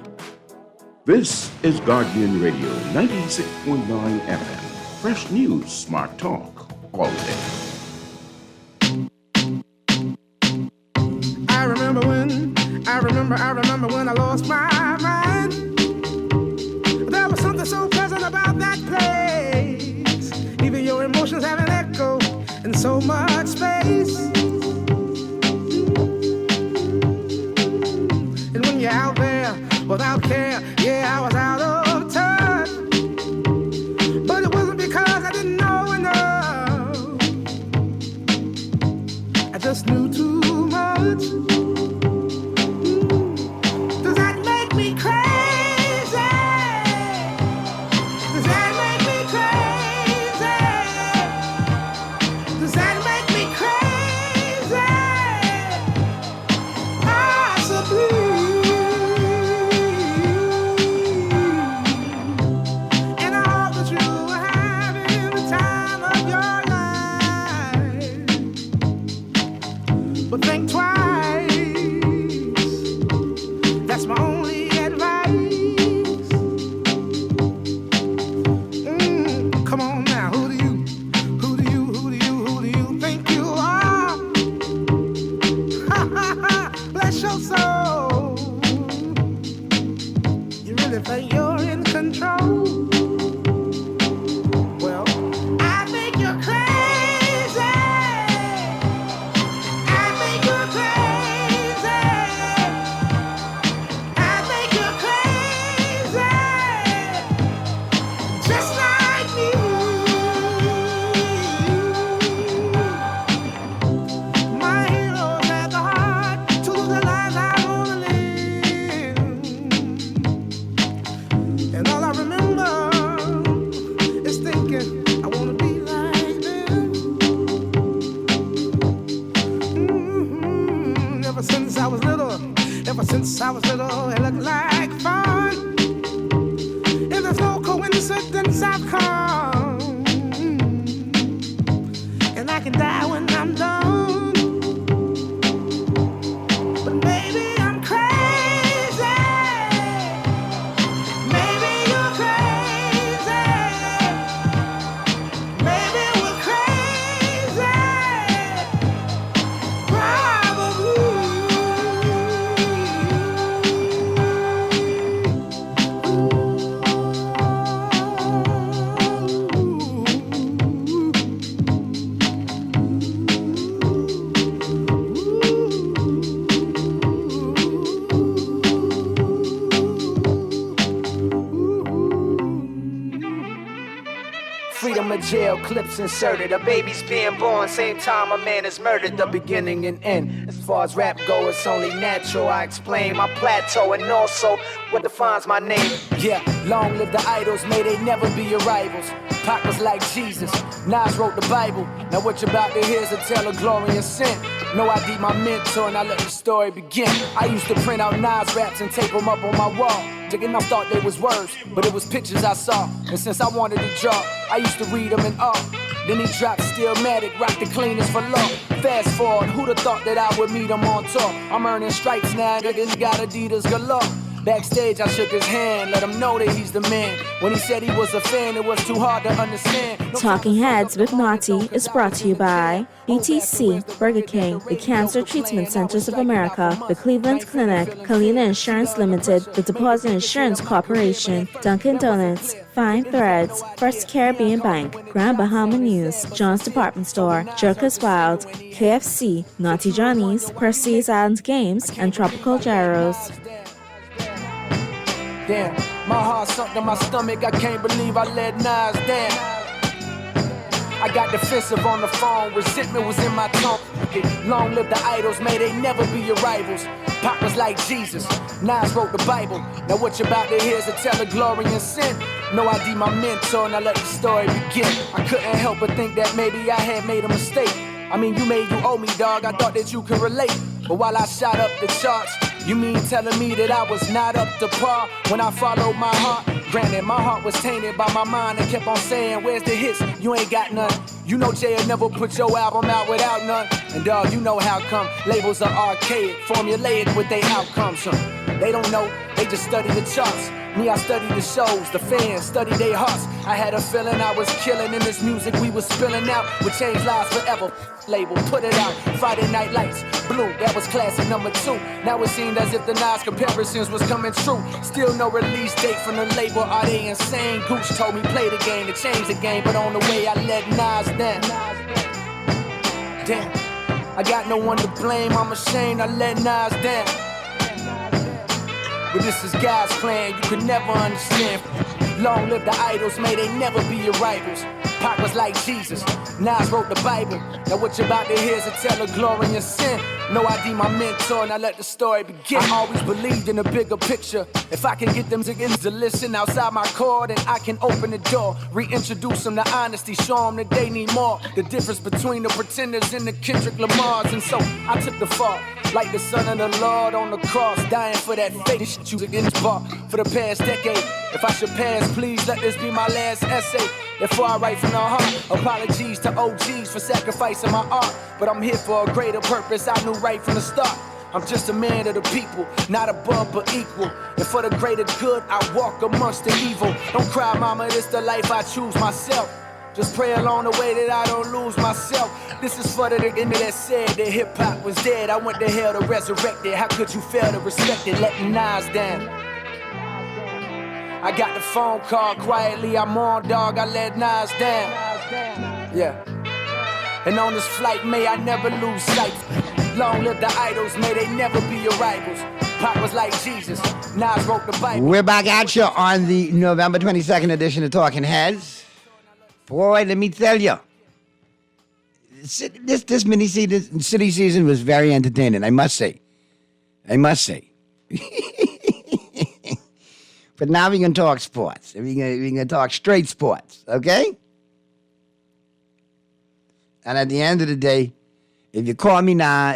This is Guardian Radio 96.9 FM. Fresh news, smart talk, all day. I remember when I lost my mind. There was something so pleasant about that place. Even your emotions have an echo in so much space. And when you're out there without care, yeah, I was out of touch. But it wasn't because I didn't know enough. I just knew too much. Does that make me crazy? Does that make me crazy? Does that make me crazy? Possibly. And I hope that you are having the time of your life. But think twice. That's my only advice. Come on now, who do you think you are? Bless your soul. You really think you're in control? Well, I think you're crazy. I think you're crazy. I think you're crazy. Just like me. My heroes had the heart to lose their lives out on the Since I was little, it looked like fun. If there's no coincidence, I've come. And I can die when I'm done. But maybe I'm crazy. Maybe you're crazy. Maybe we're crazy. Freedom of jail, clips inserted. A baby's being born, same time a man is murdered. The beginning and end. As far as rap go, it's only natural. I explain my plateau and also what defines my name. Yeah, long live the idols, may they never be your rivals. Pac was like Jesus, Nas wrote the Bible. Now what you're about to hear is a tale of glory and sin. No, I be my mentor and I let the story begin. I used to print out Nas raps and tape them up on my wall. Digging, I thought they was words, but it was pictures I saw. And since I wanted to draw, I used to read them in awe. Then he dropped Stillmatic, rock the cleanest for law. Fast forward, who'd have thought that I would meet him on tour? I'm earning stripes now, that he got Adidas galore. Backstage, I shook his hand, let him know that he's the man. When he said he was a fan, it was too hard to understand. Talking Heads with Naughty is brought to you by BTC, Burger King, the Cancer Treatment Centers of America, the Cleveland Clinic, Kalina Insurance Limited, the Deposit Insurance Corporation, Dunkin' Donuts, Fine Threads, First Caribbean Bank, Grand Bahama News, John's Department Store, Jerkers Wild, KFC, Naughty Johnny's, Percy's Island Games, and Tropical Gyros. Damn, my heart sunk to my stomach, I can't believe I let Nas down. I got defensive on the phone, resentment was in my tone. Long live the idols, may they never be your rivals. Pac was like Jesus, Nas wrote the Bible. Now what you're about to hear is a tale of glory and sin. No, I be my mentor and I let the story begin. I couldn't help but think that maybe I had made a mistake. I mean, you owe me, dog, I thought that you could relate. But while I shot up the charts, you mean telling me that I was not up to par when I followed my heart? Granted, my heart was tainted by my mind and kept on saying, where's the hits? You ain't got none. You know Jay will never put your album out without none. And dog, you know how come labels are archaic, formulaic with their outcomes. They don't know, they just study the charts. Me, I study the shows, the fans, study their hearts. I had a feeling I was killing in this music we was spilling out. Would change lives forever. Label, put it out. Friday Night Lights, Blue, that was classic number 2. Now it seemed as if the Nas comparisons was coming true. Still no release date from the label, are they insane? Gooch told me play the game to change the game, but on the way I let Nas down. Damn, I got no one to blame, I'm ashamed I let Nas down. But this is God's plan, you could never understand. Long live the idols, may they never be your rivals. Pac was like Jesus, Nas wrote the Bible. Now what you're about to hear is a tale of glory and sin. No, I be my mentor and I let the story begin. I always believed in a bigger picture. If I can get them niggas to listen outside my core, then I can open the door. Reintroduce them to honesty, show them that they need more. The difference between the pretenders and the Kendrick Lamars. And so I took the fall, like the son of the Lord on the cross, dying for that fake shit you against bar for the past decade. If I should pass, please let this be my last essay. Before I write from the heart, apologies to OGs for sacrificing my art. But I'm here for a greater purpose, I knew right from the start. I'm just a man of the people, not above but equal. And for the greater good, I walk amongst the evil. Don't cry, mama, this the life I choose myself. Just pray along the way that I don't lose myself. This is for the nigga that said that hip-hop was dead. I went to hell to resurrect it. How could you fail to respect it, letting Nas down? I got the phone call quietly, I'm on, dog, I let Nas down. Yeah. And on this flight, may I never lose sight. Long live the idols, may they never be your rivals. Pac was like Jesus, Nas wrote the Bible. We're back at you on the November 22nd edition of Talking Heads. Boy, let me tell you, this mini city season was very entertaining, I must say. But now we're going to talk sports. We're going to talk straight sports, okay? And at the end of the day, If you call me now,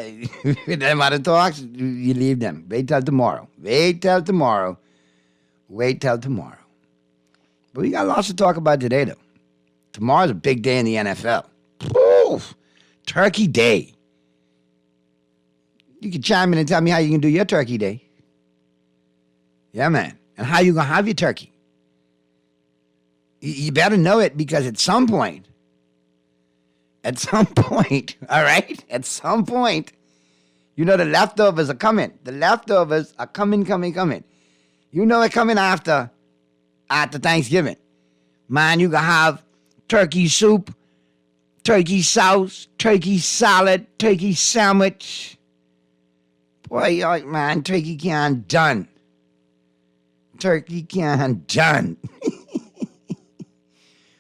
them other talks, you leave them. Wait till tomorrow. Wait till tomorrow. Wait till tomorrow. But we got lots to talk about today, though. Tomorrow's a big day in the NFL. Oof. Turkey Day. You can chime in and tell me how you can do your Turkey Day. Yeah, man. And how you going to have your turkey. You better know it, because at some point, all right? At some point, you know the leftovers are coming. The leftovers are coming. You know it coming after Thanksgiving. Man, you can have turkey soup, turkey sauce, turkey salad, turkey sandwich. Boy, man, turkey can done. Turkey can done.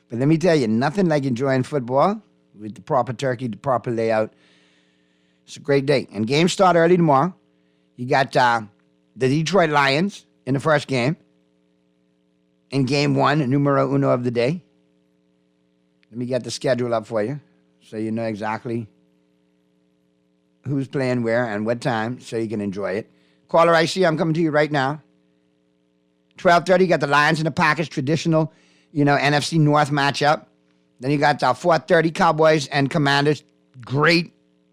But let me tell you, nothing like enjoying football with the proper turkey, the proper layout. It's a great day. And games start early tomorrow. You got the Detroit Lions in the first game. In game one, numero uno of the day. Let me get the schedule up for you so you know exactly who's playing where and what time so you can enjoy it. Caller IC, I'm coming to you right now. 12:30, you got the Lions and the Packers, traditional, NFC North matchup. Then you got the 4:30 Cowboys and Commanders, great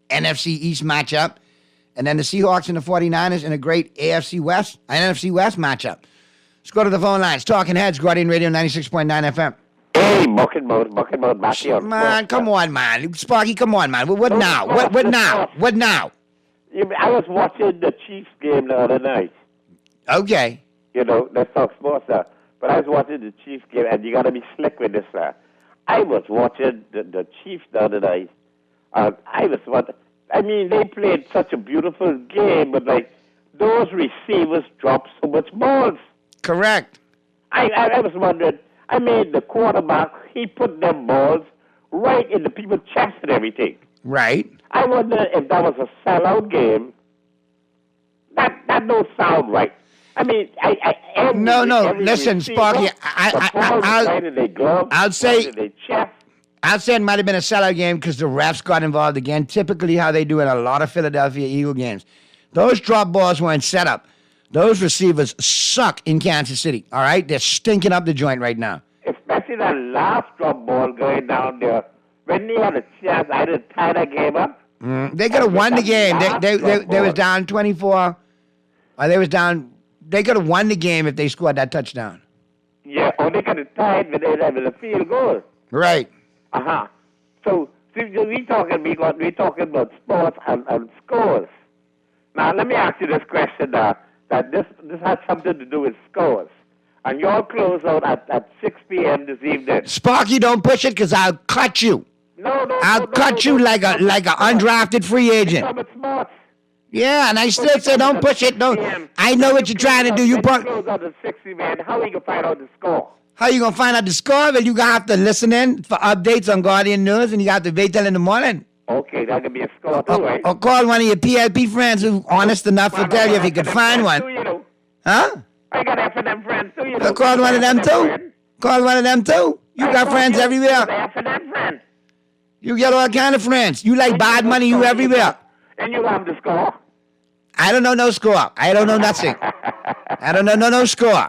NFC East matchup. And then the Seahawks and the 49ers in a great NFC West matchup. Let's go to the phone lines. Talking Heads, Guardian Radio 96.9 FM. Hey, bucket mode, back here. Man, come on, man. Sparky, come on, man. What now? What now? What now? I was watching the Chiefs game the other night. Okay. Let's talk sports now. But I was watching the Chiefs game, and you got to be slick with this, sir. I was watching the Chiefs the other night. They played such a beautiful game, but, those receivers dropped so much balls. Correct. I was wondering, the quarterback, he put them balls right in the people's chest and everything. Right. I wonder if that was a sellout game. That don't sound right. Listen, Sparky, I'll say it might have been a sellout game because the refs got involved again. Typically how they do in a lot of Philadelphia Eagle games. Those drop balls weren't set up. Those receivers suck in Kansas City, all right? They're stinking up the joint right now. Especially that last drop ball going down there. When they had a chance, I didn't tie that game up. They could have won the game. They was down 24. They could have won the game if they scored that touchdown. Yeah, or they could have tied with a field goal. Right. Uh-huh. So we talking about sports and scores. Now, let me ask you this question that this has something to do with scores. And you'll close out at 6 p.m. this evening. Sparky, don't push it because I'll cut you. I'll cut you like a undrafted free agent. Sports. Yeah, and I still say don't push it. I know what you're trying to do. You close out at 60, man. How are you going to find out the score? How you going to find out the score? Well, you going to have to listen in for updates on Guardian News, and you got to wait till in the morning. Okay, that could be a score too, right? Or call one of your PLP friends who's honest enough to tell you if you could find one. Huh? I got F&M friends too, Call one of them too. Call one of them too. You got friends everywhere. F&M friends. You get all kind of friends. You like bad money, you everywhere. And you have the score? I don't know no score. I don't know nothing. I don't know no score.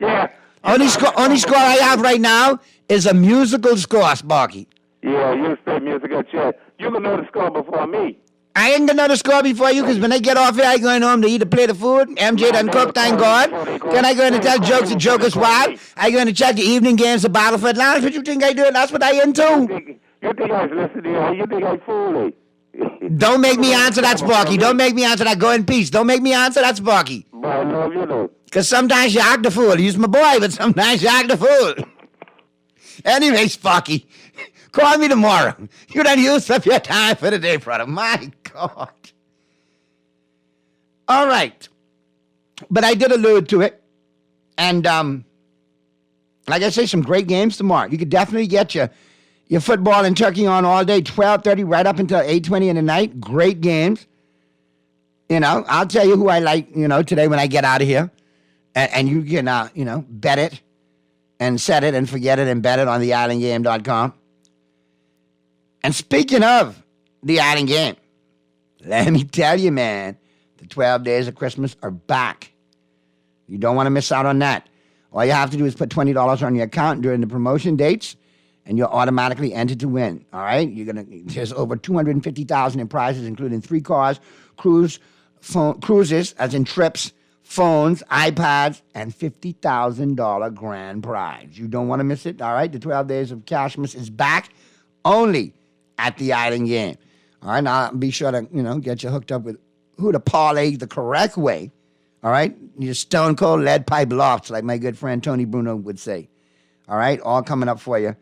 Yeah. Only score I have right now is a musical score, Sparky. Yeah, you say musical chair. You can know the score before me. I ain't gonna know the score before you, because when I get off here, I going home to either play the food. MJ done cook, thank God. Then I going to tell jokes to Joker's wife. I going to check the evening games of Battlefield Lounge. What you think I do? That's what I into. You think I was listening? You think I fool? Don't make me answer that, Sparky. Don't make me answer that. Go in peace. Don't make me answer that, Sparky. But I love you, though. Because sometimes you act the fool. He's my boy, but sometimes you act the fool. Anyway, Sparky, call me tomorrow. You done used up your time for the day, brother. My God. All right. But I did allude to it. And like I say, some great games tomorrow. You could definitely get your football and turkey on all day, 12:30 right up until 8:20 in the night. Great games. I'll tell you who I like, today when I get out of here. And you can, bet it and set it and forget it and bet it on theislandgame.com. And speaking of the Island Game, Let me tell you, man, the 12 days of Christmas are back. You don't want to miss out on that. All you have to do is put $20 on your account during the promotion dates, and you're automatically entered to win. All right? There's over $250,000 in prizes, including 3 cars, cruises, as in trips, phones, iPads, and $50,000 grand prize. You don't want to miss it. All right? The 12 days of Cashmas is back only at the Island Game. All right? Now be sure to get you hooked up with who to parlay the correct way. All right? Your stone cold lead pipe lofts, like my good friend Tony Bruno would say. All right? All coming up for you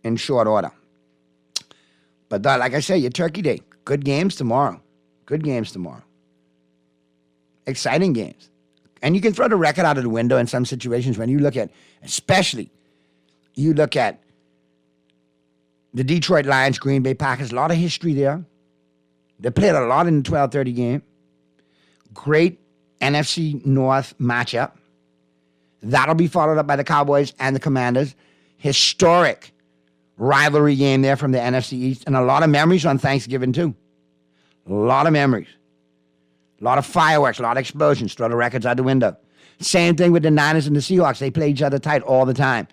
in short order. But like I say, your Turkey Day. Good games tomorrow. Good games tomorrow. Exciting games. And you can throw the record out of the window in some situations when you look at, especially, you look at the Detroit Lions, Green Bay Packers. A lot of history there. They played a lot in the 12:30 game. Great NFC North matchup. That'll be followed up by the Cowboys and the Commanders. Historic rivalry game there from the NFC East. And a lot of memories on Thanksgiving, too. A lot of memories. A lot of fireworks, a lot of explosions. Throw the records out the window. Same thing with the Niners and the Seahawks. They play each other tight all the time.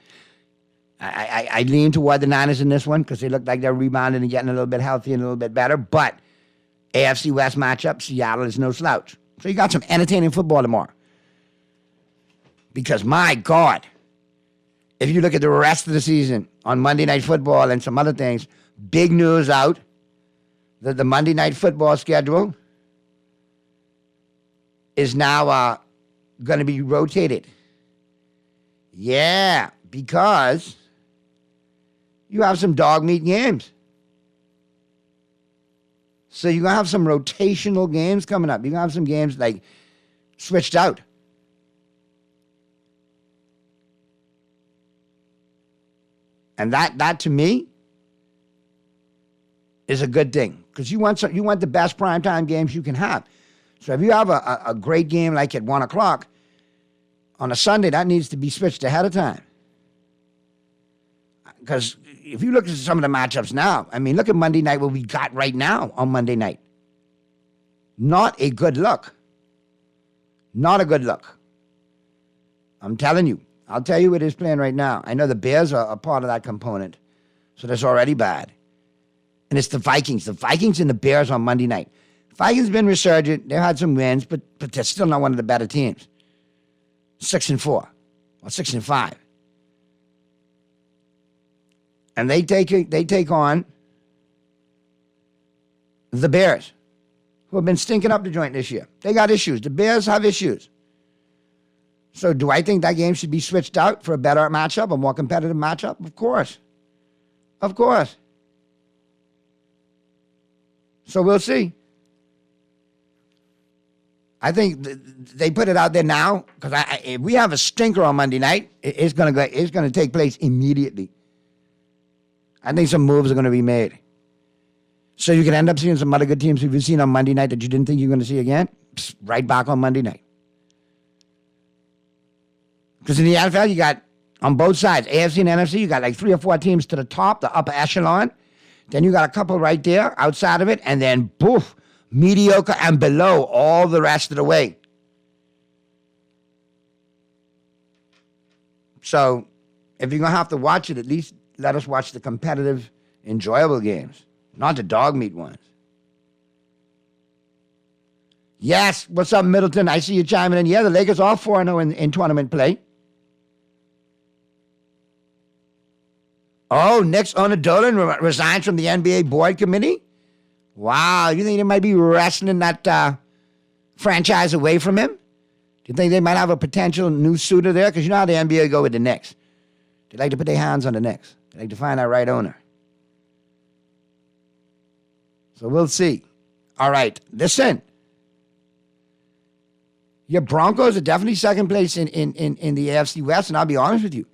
I lean toward the Niners in this one because they look like they're rebounding and getting a little bit healthy and a little bit better. But AFC West matchup, Seattle is no slouch. So you got some entertaining football tomorrow. Because, my God, if you look at the rest of the season on Monday Night Football and some other things, big news out that the Monday Night Football schedule is now going to be rotated. Yeah, because you have some dog meat games. So you're going to have some rotational games coming up. You're going to have some games like switched out. And that to me is a good thing because you want the best primetime games you can have. So if you have a great game like at 1 o'clock on a Sunday, that needs to be switched ahead of time. Because if you look at some of the matchups now, I mean, look at Monday night, what we got right now on Monday night. Not a good look. Not a good look. I'm telling you. I'll tell you what is playing right now. I know the Bears are a part of that component, so that's already bad. And it's the Vikings. The Vikings and the Bears on Monday night. Vikings been resurgent. They've had some wins, but they're still not one of the better teams. 6-4 or 6-5. And they take on the Bears, who have been stinking up the joint this year. They got issues. The Bears have issues. So do I think that game should be switched out for a better matchup, a more competitive matchup? Of course. Of course. So we'll see. I think they put it out there now because if we have a stinker on Monday night, it's going to take place immediately. I think some moves are going to be made. So you can end up seeing some other good teams you've seen on Monday night that you didn't think you were going to see again. Psst, right back on Monday night. Because in the NFL, you got, on both sides, AFC and NFC, you got like 3 or 4 teams to the top, the upper echelon. Then you got a couple right there outside of it. And then, poof, mediocre and below all the rest of the way. So if you're going to have to watch it, at least let us watch the competitive, enjoyable games, not the dog meat ones. Yes, what's up, Middleton? I see you chiming in. Yeah, the Lakers are 4-0 in tournament play. Oh, Nick's owner Dolan resigned from the NBA board committee? Wow, you think they might be wrestling that franchise away from him? Do you think they might have a potential new suitor there? Because you know how the NBA go with the Knicks. They like to put their hands on the Knicks. They like to find that right owner. So we'll see. All right, listen. Your Broncos are definitely second place in the AFC West, and I'll be honest with you.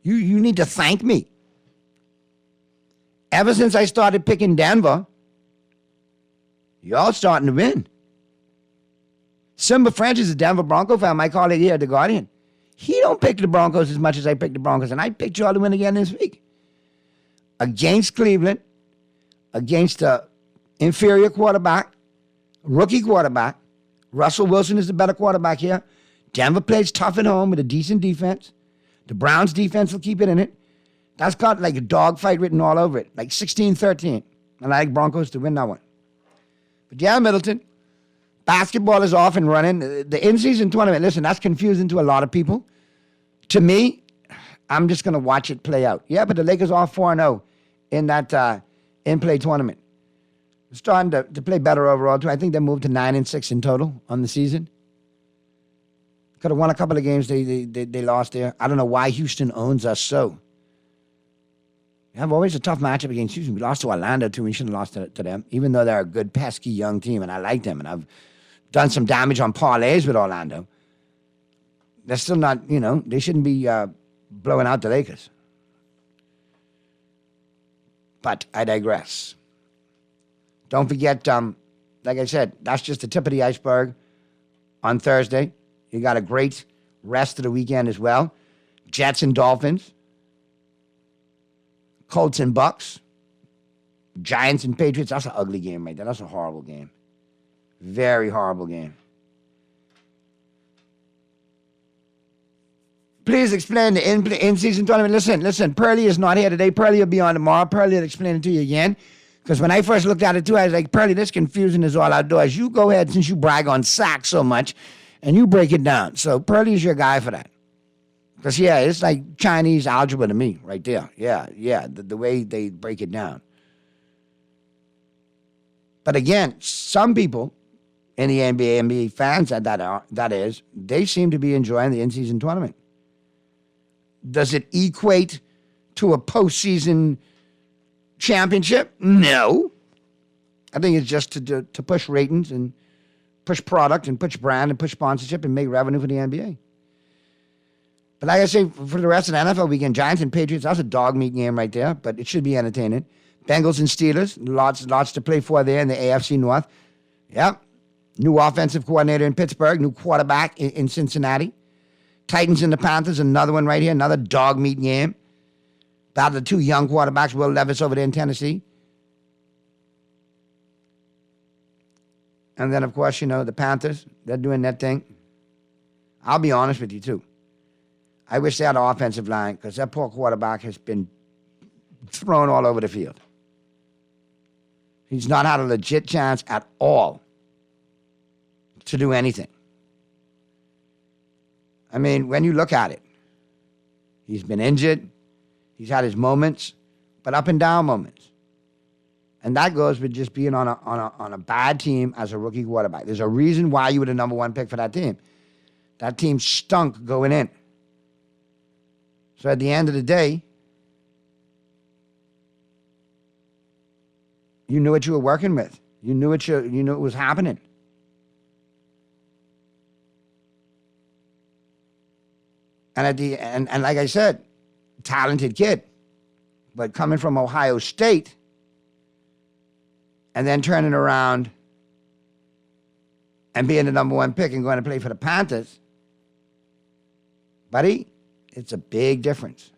You need to thank me. Ever since I started picking Denver, y'all starting to win. Simba French is a Denver Bronco fan, my colleague here at The Guardian. He don't pick the Broncos as much as I pick the Broncos, and I picked y'all to win again this week. Against Cleveland, against the inferior quarterback, Rookie quarterback. Russell Wilson is the better quarterback here. Denver plays tough at home with a decent defense. The Browns' defense will keep it in it. That's got like a dogfight written all over it, like 16-13. And I like Broncos to win that one. But yeah, Middleton, basketball is off and running. The in-season tournament, listen, that's confusing to a lot of people. To me, I'm just going to watch it play out. Yeah, but the Lakers are 4-0 in that in-play tournament. They're starting to play better overall, too. I think they moved to 9-6 in total on the season. Could have won a couple of games they lost there. I don't know why Houston owns us so. We have always a tough matchup against Houston. We lost to Orlando, too. We shouldn't have lost to them, even though they're a good, pesky young team, and I like them. And I've done some damage on parlays with Orlando. They're still not, they shouldn't be blowing out the Lakers. But I digress. Don't forget, like I said, that's just the tip of the iceberg on Thursday. You got a great rest of the weekend as well. Jets and Dolphins. Colts and Bucks. Giants and Patriots. That's an ugly game right there. That's a horrible game. Very horrible game. Please explain the in-season tournament. Listen, Pearlie is not here today. Pearlie will be on tomorrow. Pearlie will explain it to you again. Because when I first looked at it too, I was like, Pearlie, this confusion is all outdoors. You go ahead, since you brag on sacks so much, and you break it down. So Pearlie is your guy for that. Because, yeah, it's like Chinese algebra to me right there. Yeah, the way they break it down. But again, some people in the NBA fans, that is, they seem to be enjoying the in-season tournament. Does it equate to a postseason championship? No. I think it's just to push ratings and push product and push brand and push sponsorship and make revenue for the NBA. But like I say, for the rest of the NFL weekend, Giants and Patriots, that's a dog meat game right there, but it should be entertaining. Bengals and Steelers, lots to play for there in the AFC North. Yep. New offensive coordinator in Pittsburgh, new quarterback in Cincinnati. Titans and the Panthers, another one right here, another dog meat game. About the two young quarterbacks, Will Levis over there in Tennessee. And then, of course, the Panthers, they're doing that thing. I'll be honest with you, too. I wish they had an offensive line because that poor quarterback has been thrown all over the field. He's not had a legit chance at all to do anything. I mean, when you look at it, he's been injured. He's had his moments, but up and down moments. And that goes with just being on a bad team as a rookie quarterback. There's a reason why you were the number one pick for that team. That team stunk going in. So at the end of the day, you knew what you were working with. You knew it was happening. And like I said, talented kid, but coming from Ohio State and then turning around and being the number one pick and going to play for the Panthers, buddy, it's a big difference.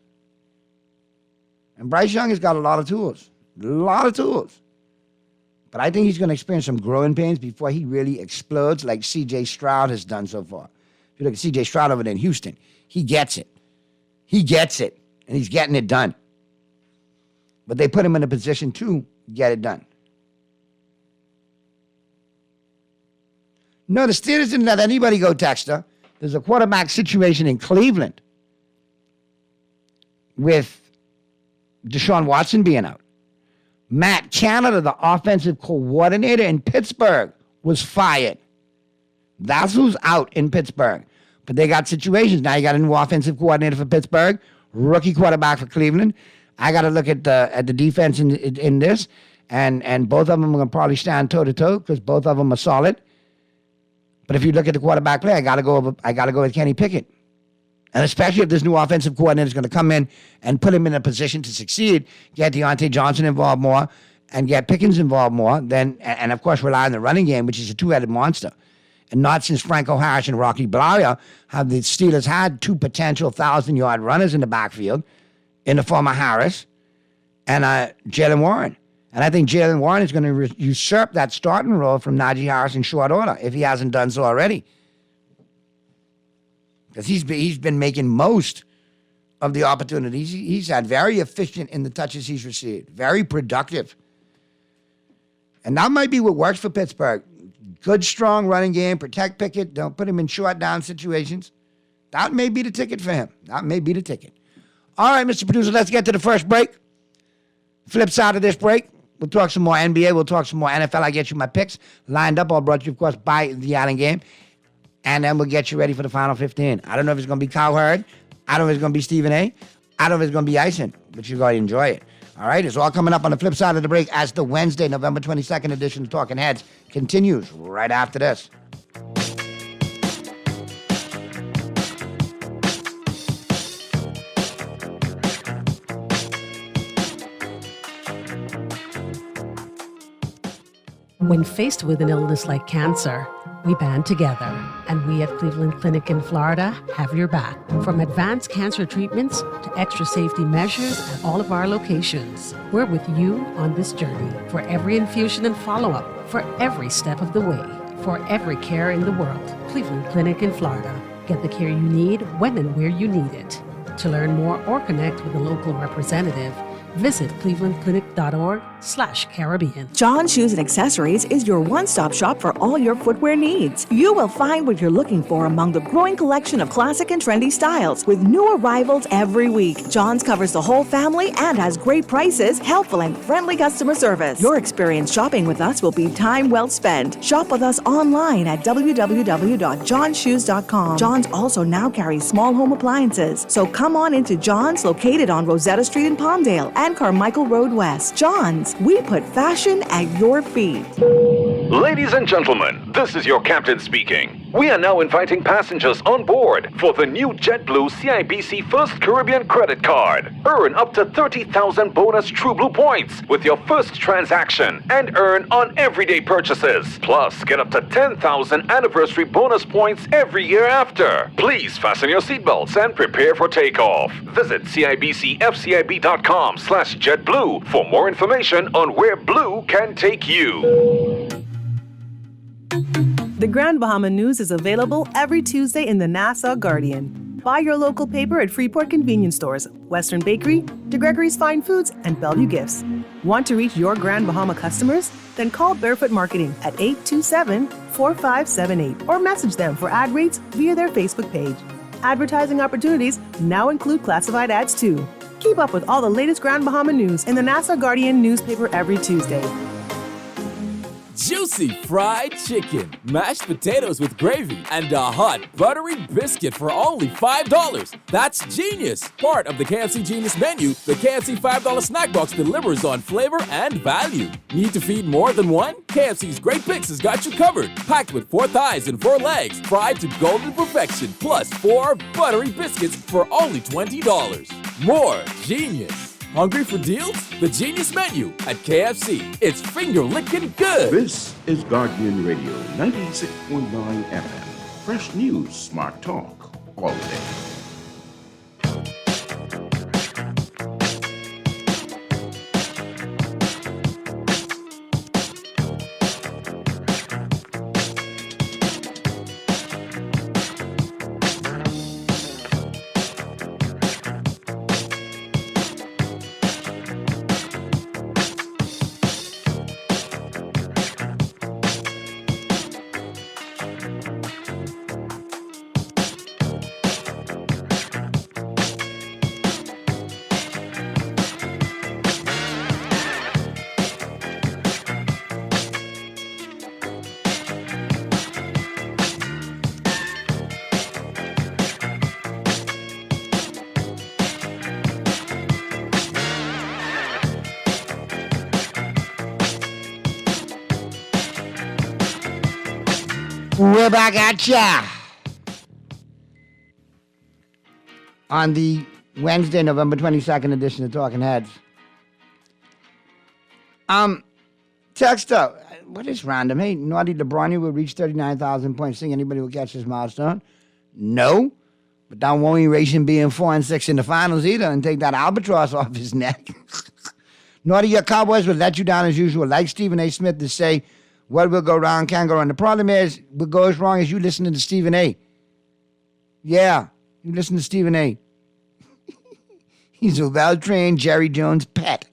And Bryce Young has got a lot of tools. But I think he's going to experience some growing pains before he really explodes like C.J. Stroud has done so far. If you look at C.J. Stroud over there in Houston, he gets it. And he's getting it done. But they put him in a position to get it done. No, the Steelers didn't let anybody go, Texter. There's a quarterback situation in Cleveland with Deshaun Watson being out. Matt Canada, the offensive coordinator in Pittsburgh, was fired. That's who's out in Pittsburgh. But they got situations. Now you got a new offensive coordinator for Pittsburgh, rookie quarterback for Cleveland. I got to look at the defense in this, and both of them are going to probably stand toe-to-toe because both of them are solid. But if you look at the quarterback play, I got to go with Kenny Pickett. And especially if this new offensive coordinator is going to come in and put him in a position to succeed, get Deontay Johnson involved more, and get Pickens involved more, then, and of course rely on the running game, which is a two-headed monster. And not since Franco Harris and Rocky Bleier have the Steelers had two potential 1,000-yard runners in the backfield in the form of Harris and Jalen Warren. And I think Jalen Warren is going to usurp that starting role from Najee Harris in short order, if he hasn't done so already. Because he's been making most of the opportunities. He's had very efficient in the touches he's received, very productive. And that might be what works for Pittsburgh. Good, strong running game, protect Pickett, don't put him in short down situations. That may be the ticket for him. That may be the ticket. All right, Mr. Producer, let's get to the first break. Flip side of this break, we'll talk some more NBA, we'll talk some more NFL. I get you my picks lined up, all brought to you, of course, by the Allen Game. And then we'll get you ready for the final 15. I don't know if it's going to be Kyle Hurd. I don't know if it's going to be Stephen A. I don't know if it's going to be Eisen, but you're going to enjoy it. All right, it's all coming up on the flip side of the break as the Wednesday, November 22nd edition of Talking Heads continues right after this. When faced with an illness like cancer, we band together, and we at Cleveland Clinic in Florida have your back. From advanced cancer treatments to extra safety measures at all of our locations, we're with you on this journey for every infusion and follow-up, for every step of the way, for every care in the world. Cleveland Clinic in Florida. Get the care you need when and where you need it. To learn more or connect with a local representative, visit clevelandclinic.org/Caribbean. John Shoes and Accessories is your one-stop shop for all your footwear needs. You will find what you're looking for among the growing collection of classic and trendy styles with new arrivals every week. John's covers the whole family and has great prices, helpful and friendly customer service. Your experience shopping with us will be time well spent. Shop with us online at www.johnshoes.com. John's also now carries small home appliances, so come on into John's, located on Rosetta Street in Palmdale and Carmichael Road West. John's, we put fashion at your feet. Ladies and gentlemen, this is your captain speaking. We are now inviting passengers on board for the new JetBlue CIBC First Caribbean credit card. Earn up to 30,000 bonus TrueBlue points with your first transaction and earn on everyday purchases. Plus, get up to 10,000 anniversary bonus points every year after. Please fasten your seatbelts and prepare for takeoff. Visit CIBCFCIB.com/JetBlue for more information on where Blue can take you. The Grand Bahama News is available every Tuesday in the Nassau Guardian. Buy your local paper at Freeport convenience stores, Western Bakery, DeGregory's Fine Foods, and Bellevue Gifts. Want to reach your Grand Bahama customers? Then call Barefoot Marketing at 827-4578 or message them for ad rates via their Facebook page. Advertising opportunities now include classified ads too. Keep up with all the latest Grand Bahama news in the Nassau Guardian newspaper every Tuesday. Juicy fried chicken, mashed potatoes with gravy, and a hot buttery biscuit for only $5. That's genius! Part of the KFC Genius menu, the KFC $5 snack box delivers on flavor and value. Need to feed more than one? KFC's Great Bix has got you covered. Packed with 4 thighs and 4 legs, fried to golden perfection, plus 4 buttery biscuits for only $20. More genius! Hungry for deals? The Genius Menu at KFC. It's finger-licking good. This is Guardian Radio 96.9 FM. Fresh news, smart talk, all day. We're back at ya on the Wednesday, November 22nd edition of Talking Heads. Texter, what is random? Hey, Naughty LeBron will reach 39,000 points. Think anybody will catch this milestone? No, but that won't erase him being 4-6 in the finals either and take that albatross off his neck. Nor do your Cowboys will let you down as usual, like Stephen A. Smith to say, what will go wrong can go wrong. The problem is, what goes wrong is you listening to Stephen A. Yeah, you listen to Stephen A. He's a well-trained Jerry Jones pet.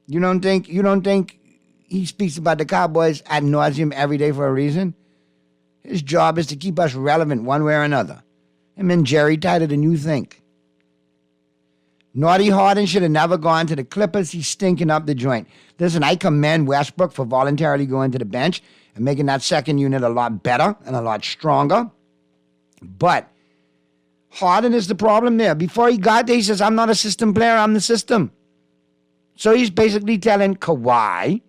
You don't think he speaks about the Cowboys ad nauseum every day for a reason? His job is to keep us relevant one way or another. Him and Jerry tighter than you think. Naughty Harden should have never gone to the Clippers. He's stinking up the joint. Listen, I commend Westbrook for voluntarily going to the bench and making that second unit a lot better and a lot stronger. But Harden is the problem there. Before he got there, he says, I'm not a system player, I'm the system. So he's basically telling Kawhi,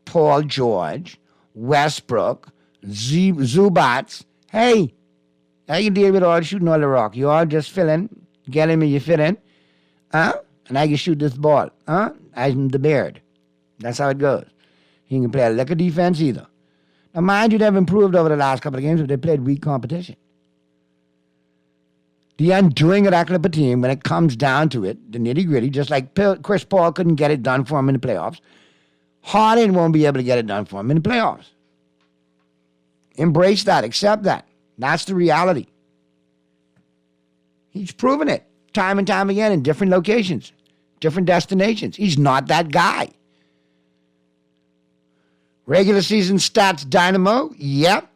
Paul George, Westbrook, Zubats, hey, I can deal with all shooting all the rock. You all just fill in, get him and you fit in. And I can shoot this ball. I'm the Beard. That's how it goes. He can play a lick of defense either. Now, mind you, they've improved over the last couple of games, but they played weak competition. The undoing of that Clipper team, when it comes down to it, the nitty-gritty, just like Chris Paul couldn't get it done for him in the playoffs, Harden won't be able to get it done for him in the playoffs. Embrace that. Accept that. That's the reality. He's proven it time and time again in different locations, different destinations. He's not that guy. Regular season stats dynamo, yep.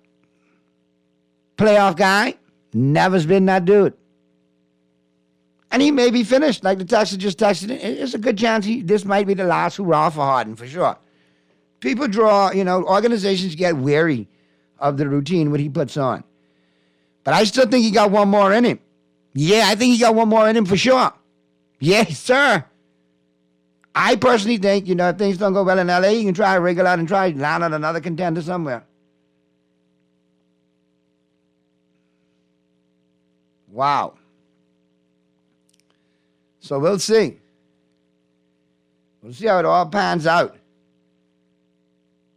Playoff guy, never's been that dude. And he may be finished, like the texter just texted. It's a good chance this might be the last hurrah for Harden, for sure. People draw, organizations get weary of the routine, what he puts on. But I still think he got one more in him. Yeah, I think he got one more in him for sure. Yes, sir. I personally think, if things don't go well in L.A., you can try to wriggle out and try to land on another contender somewhere. Wow. So we'll see. We'll see how it all pans out.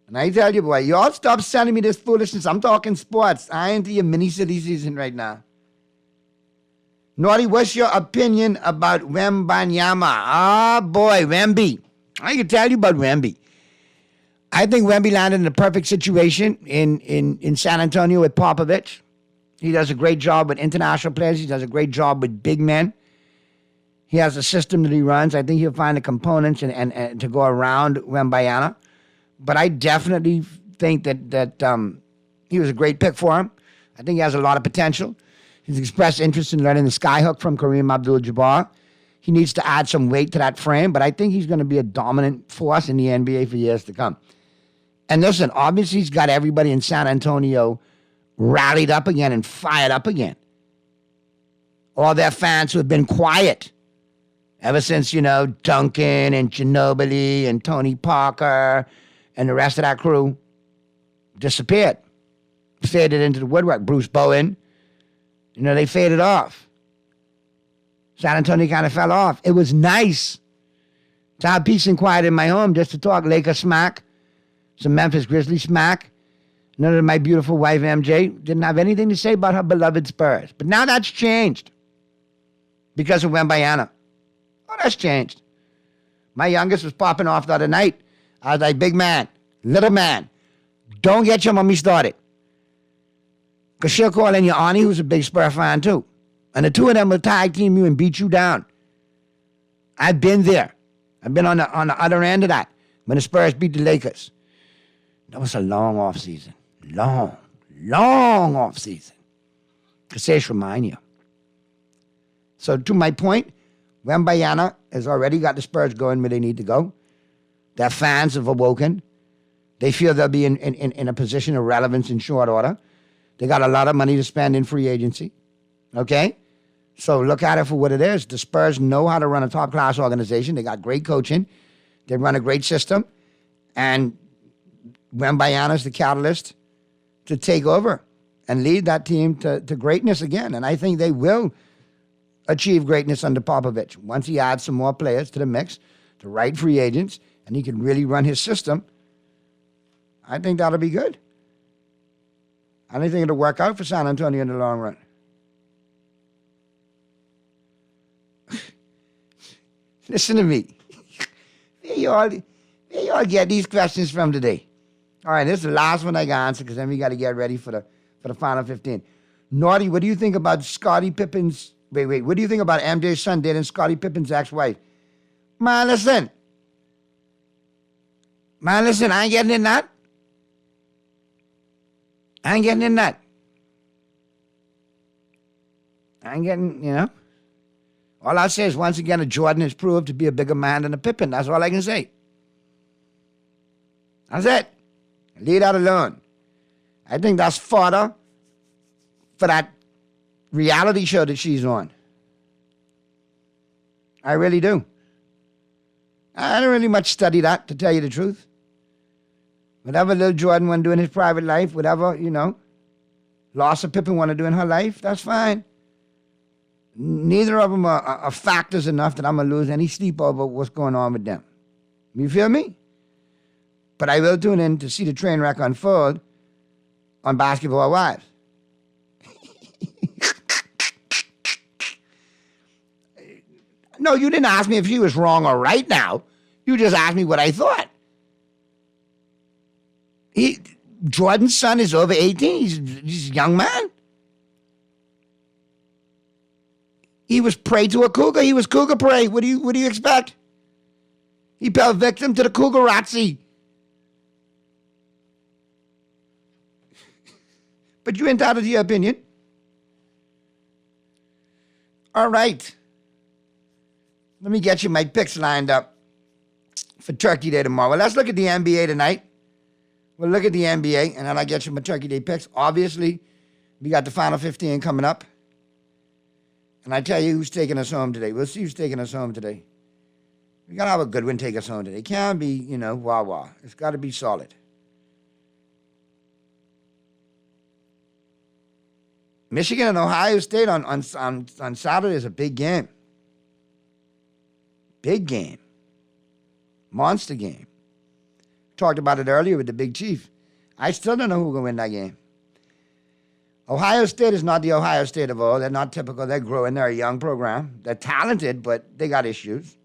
And I tell you, boy, y'all stop sending me this foolishness. I'm talking sports. I ain't your mini-city season right now. Naughty, what's your opinion about Wembanyama? Ah, boy, Wemby. I can tell you about Wemby. I think Wemby landed in the perfect situation in San Antonio with Popovich. He does a great job with international players. He does a great job with big men. He has a system that he runs. I think he'll find the components and to go around Wembanyama. But I definitely think that he was a great pick for him. I think he has a lot of potential. He's expressed interest in learning the skyhook from Kareem Abdul-Jabbar. He needs to add some weight to that frame, but I think he's going to be a dominant force in the NBA for years to come. And listen, obviously he's got everybody in San Antonio rallied up again and fired up again. All their fans who have been quiet ever since, Duncan and Ginobili and Tony Parker and the rest of that crew disappeared, faded into the woodwork. Bruce Bowen, they faded off. San Antonio kind of fell off. It was nice to have peace and quiet in my home just to talk Lakers smack, some Memphis Grizzlies smack. None of my beautiful wife, MJ, didn't have anything to say about her beloved Spurs. But now that's changed because of Wembanyama. Oh, that's changed. My youngest was popping off the other night. I was like, big man, little man, don't get your mommy started. Because she'll call in your auntie, who's a big Spur fan too. And the two of them will tag team you and beat you down. I've been there. I've been on the other end of that when the Spurs beat the Lakers. That was a long off season. Long off season. Cassage remind you. So to my point, Wembanyama has already got the Spurs going where they need to go. Their fans have awoken. They feel they'll be in a position of relevance in short order. They got a lot of money to spend in free agency. Okay? So look at it for what it is. The Spurs know how to run a top-class organization. They got great coaching. They run a great system. And Wembanyama's the catalyst to take over and lead that team to greatness again. And I think they will achieve greatness under Popovich. Once he adds some more players to the mix, the right free agents, and he can really run his system, I think that'll be good. I think it'll work out for San Antonio in the long run. Listen to me. where you all get these questions from today? All right, this is the last one I got answer because then we got to get ready for the final 15. Naughty, what do you think about Scottie Pippen's... Wait. What do you think about MJ's son dating Scottie Pippen's ex-wife? Man, listen, I ain't getting in that. I ain't getting, All I say is, once again, a Jordan is proved to be a bigger man than a Pippen. That's all I can say. That's it. Leave that alone. I think that's fodder for that reality show that she's on. I really do. I don't really much study that, to tell you the truth. Whatever little Jordan want to do in his private life, whatever, Larsa Pippen want to do in her life, that's fine. Neither of them are factors enough that I'm going to lose any sleep over what's going on with them. You feel me? But I will tune in to see the train wreck unfold on Basketball Wives. No, you didn't ask me if she was wrong or right now. You just asked me what I thought. Jordan's son is over 18. He's a young man. He was prey to a cougar. He was cougar prey. What do you expect? He fell victim to the cougarazzi. But you're entitled to your opinion. All right. Let me get you my picks lined up for Turkey Day tomorrow. Well, let's look at the NBA tonight. We'll look at the NBA, and then I'll get you my Turkey Day picks. Obviously, we got the Final 15 coming up. And I tell you who's taking us home today. We'll see who's taking us home today. We got to have a good one take us home today. It can't be, wah-wah. It's got to be solid. Michigan and Ohio State on Saturday is a big game. Big game. Monster game. Talked about it earlier with the Big Chief. I still don't know who's going to win that game. Ohio State is not the Ohio State of old. They're not typical. They're growing. They're a young program. They're talented, but they got issues.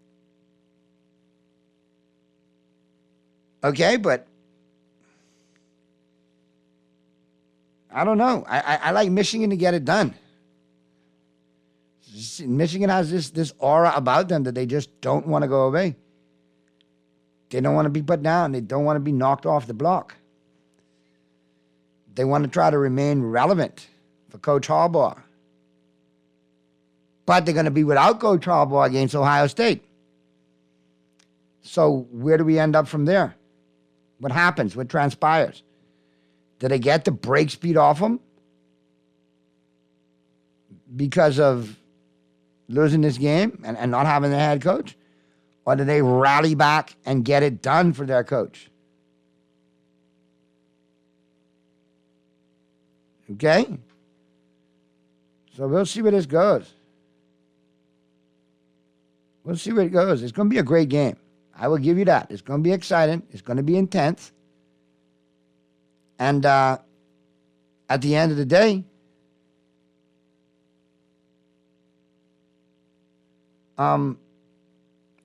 Okay, but I don't know. I like Michigan to get it done. Michigan has this aura about them that they just don't want to go away. They don't want to be put down. They don't want to be knocked off the block. They want to try to remain relevant for Coach Harbaugh. But they're going to be without Coach Harbaugh against Ohio State. So where do we end up from there? What happens? What transpires? Do they get the break speed off them because of losing this game and not having their head coach? Or do they rally back and get it done for their coach? Okay? So we'll see where this goes. We'll see where it goes. It's going to be a great game. I will give you that. It's going to be exciting. It's going to be intense. And at the end of the day,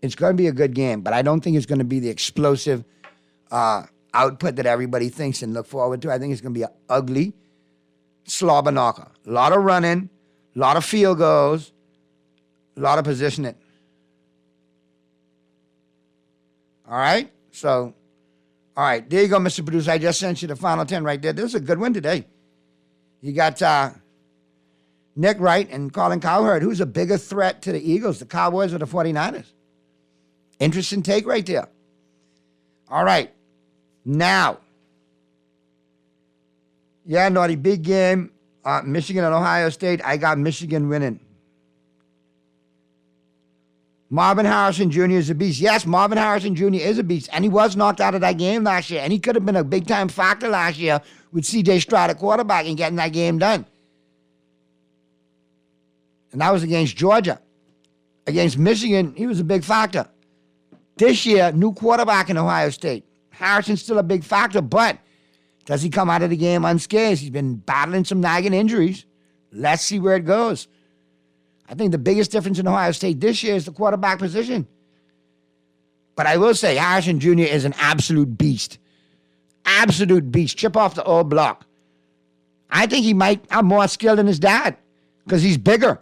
it's going to be a good game, but I don't think it's going to be the explosive output that everybody thinks and look forward to. I think it's going to be an ugly slobber knocker. A lot of running, a lot of field goals, a lot of positioning. All right? So, all right, there you go, Mr. Producer. I just sent you the final 10 right there. This is a good one today. You got Nick Wright and Colin Cowherd. Who's a bigger threat to the Eagles, the Cowboys or the 49ers? Interesting take right there. All right. Now. Yeah, Naughty, big game. Michigan and Ohio State. I got Michigan winning. Marvin Harrison Jr. is a beast. Yes, Marvin Harrison Jr. is a beast. And he was knocked out of that game last year. And he could have been a big-time factor last year with C.J. Stroud at quarterback and getting that game done. And that was against Georgia. Against Michigan, he was a big factor. This year, new quarterback in Ohio State. Harrison's still a big factor, but does he come out of the game unscathed? He's been battling some nagging injuries. Let's see where it goes. I think the biggest difference in Ohio State this year is the quarterback position. But I will say, Harrison Jr. is an absolute beast. Absolute beast. Chip off the old block. I think he might have more skill than his dad because he's bigger.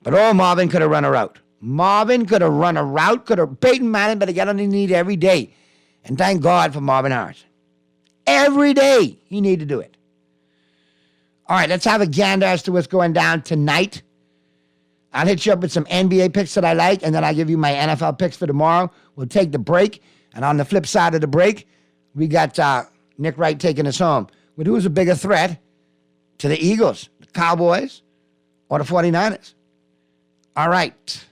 But Marvin could have run a route. Marvin could have run a route. Peyton Manning better get on his knee every day. And thank God for Marvin Harrison. Every day he needed to do it. All right, let's have a gander as to what's going down tonight. I'll hit you up with some NBA picks that I like, and then I'll give you my NFL picks for tomorrow. We'll take the break. And on the flip side of the break, we got Nick Wright taking us home. But who's a bigger threat to the Eagles, the Cowboys, or the 49ers? All right.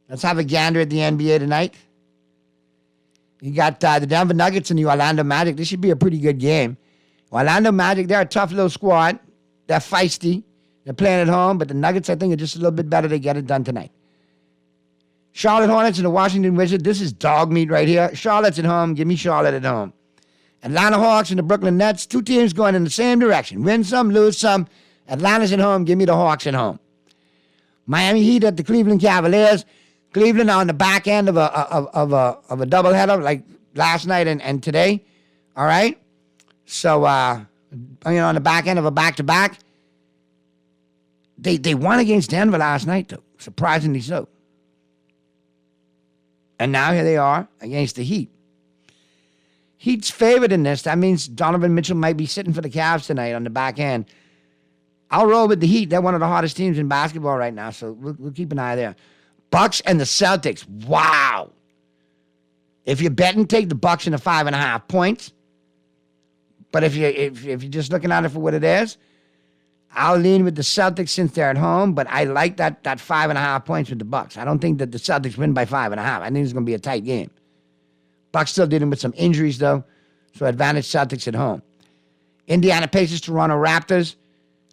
Let's have a gander at the NBA tonight. You got the Denver Nuggets and the Orlando Magic. This should be a pretty good game. Orlando Magic, they're a tough little squad. They're feisty. They're playing at home, but the Nuggets, I think, are just a little bit better. They get it done tonight. Charlotte Hornets and the Washington Wizards. This is dog meat right here. Charlotte's at home. Give me Charlotte at home. Atlanta Hawks and the Brooklyn Nets. Two teams going in the same direction. Win some, lose some. Atlanta's at home. Give me the Hawks at home. Miami Heat at the Cleveland Cavaliers. Cleveland on the back end of a doubleheader like last night and today. All right? So, on the back end of a back-to-back. They won against Denver last night, though. Surprisingly so. And now here they are against the Heat. Heat's favored in this. That means Donovan Mitchell might be sitting for the Cavs tonight on the back end. I'll roll with the Heat. They're one of the hottest teams in basketball right now, so we'll keep an eye there. Bucks and the Celtics. Wow. If you're betting, take the Bucks in the 5.5 points. But if you're just looking at it for what it is, I'll lean with the Celtics since they're at home, but I like that 5.5 points with the Bucks. I don't think that the Celtics win by 5.5. I think it's going to be a tight game. Bucks still dealing with some injuries, though, so advantage Celtics at home. Indiana Pacers, Toronto Raptors.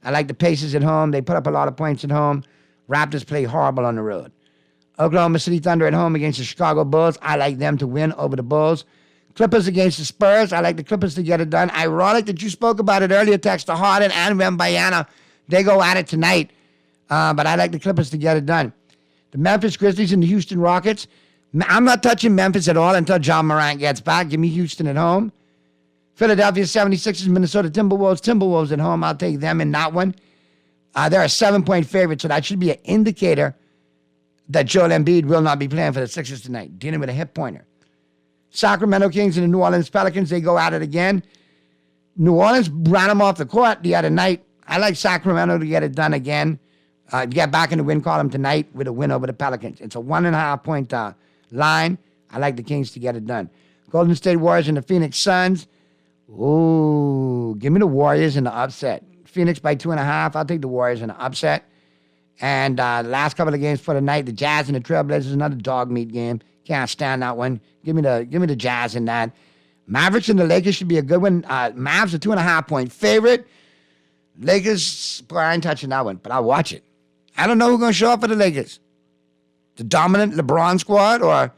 I like the Pacers at home. They put up a lot of points at home. Raptors play horrible on the road. Oklahoma City Thunder at home against the Chicago Bulls. I like them to win over the Bulls. Clippers against the Spurs. I like the Clippers to get it done. Ironic that you spoke about it earlier, Texter Harden and Wembanyama. They go at it tonight. But I like the Clippers to get it done. The Memphis Grizzlies and the Houston Rockets. I'm not touching Memphis at all until John Morant gets back. Give me Houston at home. Philadelphia 76ers, Minnesota Timberwolves. Timberwolves at home. I'll take them in that one. They're a 7-point favorite, so that should be an indicator that Joel Embiid will not be playing for the Sixers tonight, dealing with a hip pointer. Sacramento Kings and the New Orleans Pelicans, they go at it again. New Orleans ran them off the court the other night. I like Sacramento to get it done again. Get back in the win column tonight with a win over the Pelicans. It's a 1.5 point line. I like the Kings to get it done. Golden State Warriors and the Phoenix Suns. Ooh, give me the Warriors in the upset. Phoenix by 2.5. I'll take the Warriors in the upset. And the last couple of games for the night, the Jazz and the Trailblazers, another dog meat game. Can't stand that one. Give me the Jazz in that. Mavericks and the Lakers should be a good one. Mavs a 2.5 point favorite. Lakers, boy, I ain't touching that one, but I'll watch it. I don't know who's going to show up for the Lakers. The dominant LeBron squad or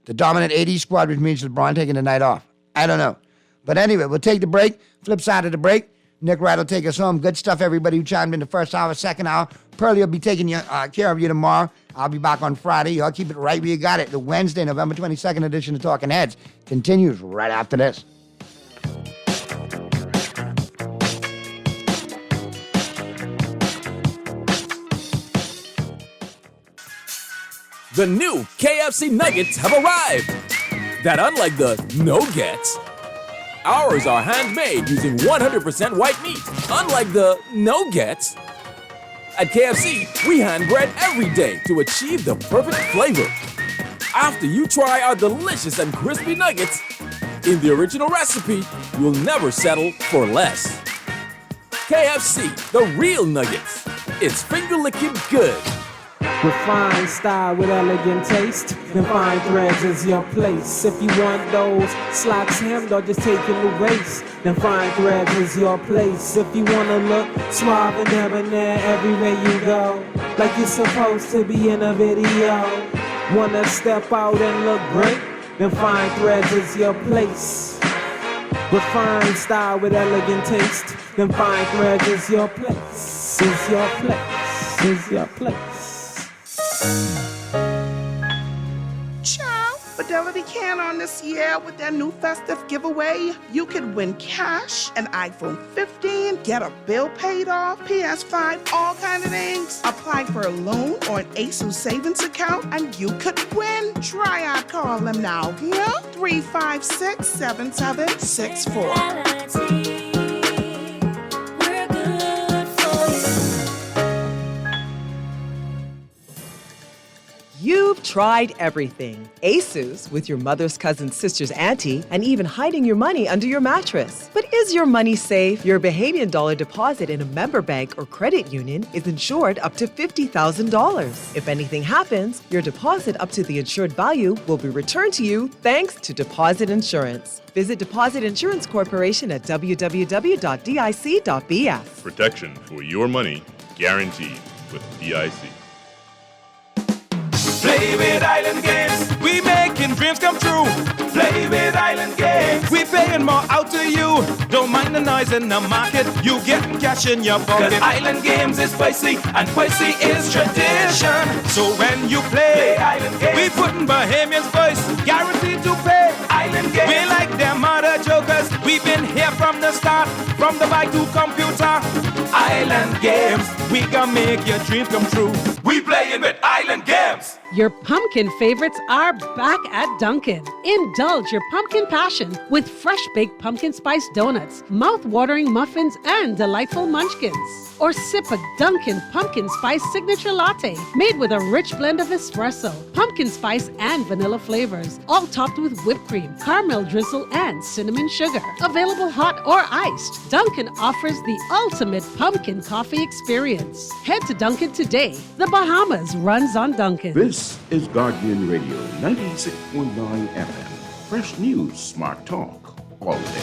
the dominant AD squad, which means LeBron taking the night off. I don't know. But anyway, we'll take the break. Flip side of the break. Nick Wright will take us home. Good stuff, everybody who chimed in the first hour, second hour. Pearlie will be taking care of you tomorrow. I'll be back on Friday. Y'all keep it right where you got it. The Wednesday, November 22nd edition of Talking Heads continues right after this. The new KFC Nuggets have arrived. That unlike the no-gets, ours are handmade using 100% white meat, unlike the no-gets. At KFC, we hand bread every day to achieve the perfect flavor. After you try our delicious and crispy nuggets, in the original recipe, you'll never settle for less. KFC, the real nuggets. It's finger-licking good. Refined style with elegant taste, then fine threads is your place. If you want those slacks hemmed or just taking the waist, then fine threads is your place. If you wanna look suave and debonair everywhere you go, like you're supposed to be in a video, wanna step out and look great, then fine threads is your place. Refined style with elegant taste, then fine threads is your place, is your place, is your place. Ciao. Fidelity can on this year with their new festive giveaway. You could win cash, an iPhone 15, get a bill paid off, PS5, all kind of things. Apply for a loan or an ASUS savings account, and you could win. Try our call them now. Here, 356-7764. You've tried everything. ASUS with your mother's cousin's sister's auntie, and even hiding your money under your mattress. But is your money safe? Your Bahamian dollar deposit in a member bank or credit union is insured up to $50,000. If anything happens, your deposit up to the insured value will be returned to you thanks to Deposit Insurance. Visit Deposit Insurance Corporation at www.dic.bs. Protection for your money guaranteed with DIC. Play with Island Games, we making dreams come true. Play with Island Games, we paying more out to you. Don't mind the noise in the market, you getting cash in your pocket. 'Cause Island Games is spicy, and spicy is tradition. So when you play Island Games, we putting Bahamians first, guaranteed to pay. Island Games, we like them other jokers. We've been here from the start, from the bike to computer. Island Games, we gonna make your dreams come true. We playing with Island Games. Your pumpkin favorites are back at Dunkin'. Indulge your pumpkin passion with fresh baked pumpkin spice donuts, mouth-watering muffins, and delightful munchkins. Or sip a Dunkin' pumpkin spice signature latte made with a rich blend of espresso, pumpkin spice, and vanilla flavors, all topped with whipped cream, caramel drizzle, and cinnamon sugar. Available hot or iced, Dunkin' offers the ultimate pumpkin coffee experience. Head to Dunkin' today. The Bahamas runs on Dunkin'. This is Guardian Radio 96.9 FM. Fresh news, smart talk, all day.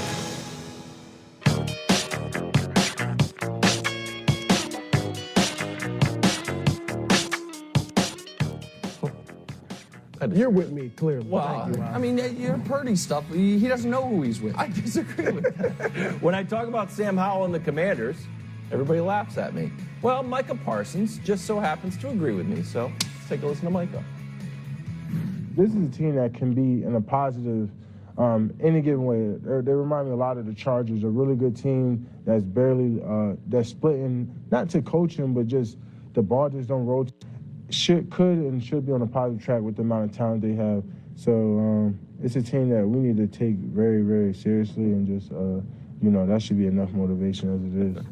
You're with me, clearly. Well, Thank you, I mean, you're Purdy stuff. He doesn't know who he's with. I disagree with that. When I talk about Sam Howell and the Commanders, everybody laughs at me. Well, Micah Parsons just so happens to agree with me, so let's take a listen to Micah. This is a team that can be in a positive any given way. They remind me a lot of the Chargers, a really good team that's barely, that's splitting, not to coaching, but just the ball just don't roll. Could and should be on a positive track with the amount of talent they have. So it's a team that we need to take very, very seriously, and just, that should be enough motivation as it is.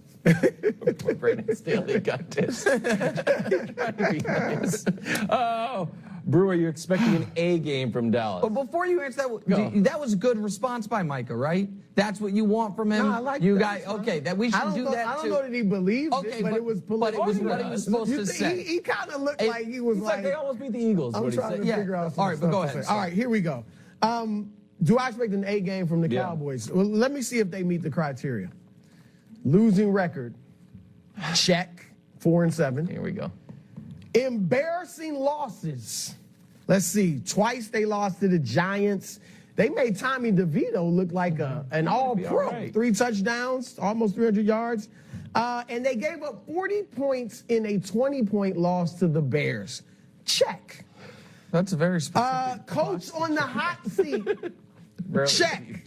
Brandon Staley got this. Trying to be nice. Oh, Brewer, you're expecting an A game from Dallas. But before you answer that, that was a good response by Micah, right? That's what you want from him. No, I like you that. guys, okay? That we should do that too. I don't know that he believes okay, it, but it was political. But it was what he was supposed to say. He kind of looked like he was like they almost beat the Eagles. I'm trying to figure out. All right, but go ahead. All right, here we go. Do I expect an A game from the Cowboys? Well, let me see if they meet the criteria. Losing record, check. 4-7. Here we go. Embarrassing losses. Let's see. Twice they lost to the Giants. They made Tommy DeVito look like an all-pro. Right. 3 touchdowns, almost 300 yards. And they gave up 40 points in a 20-point loss to the Bears. Check. That's a very specific. Coach on the hot seat. Check.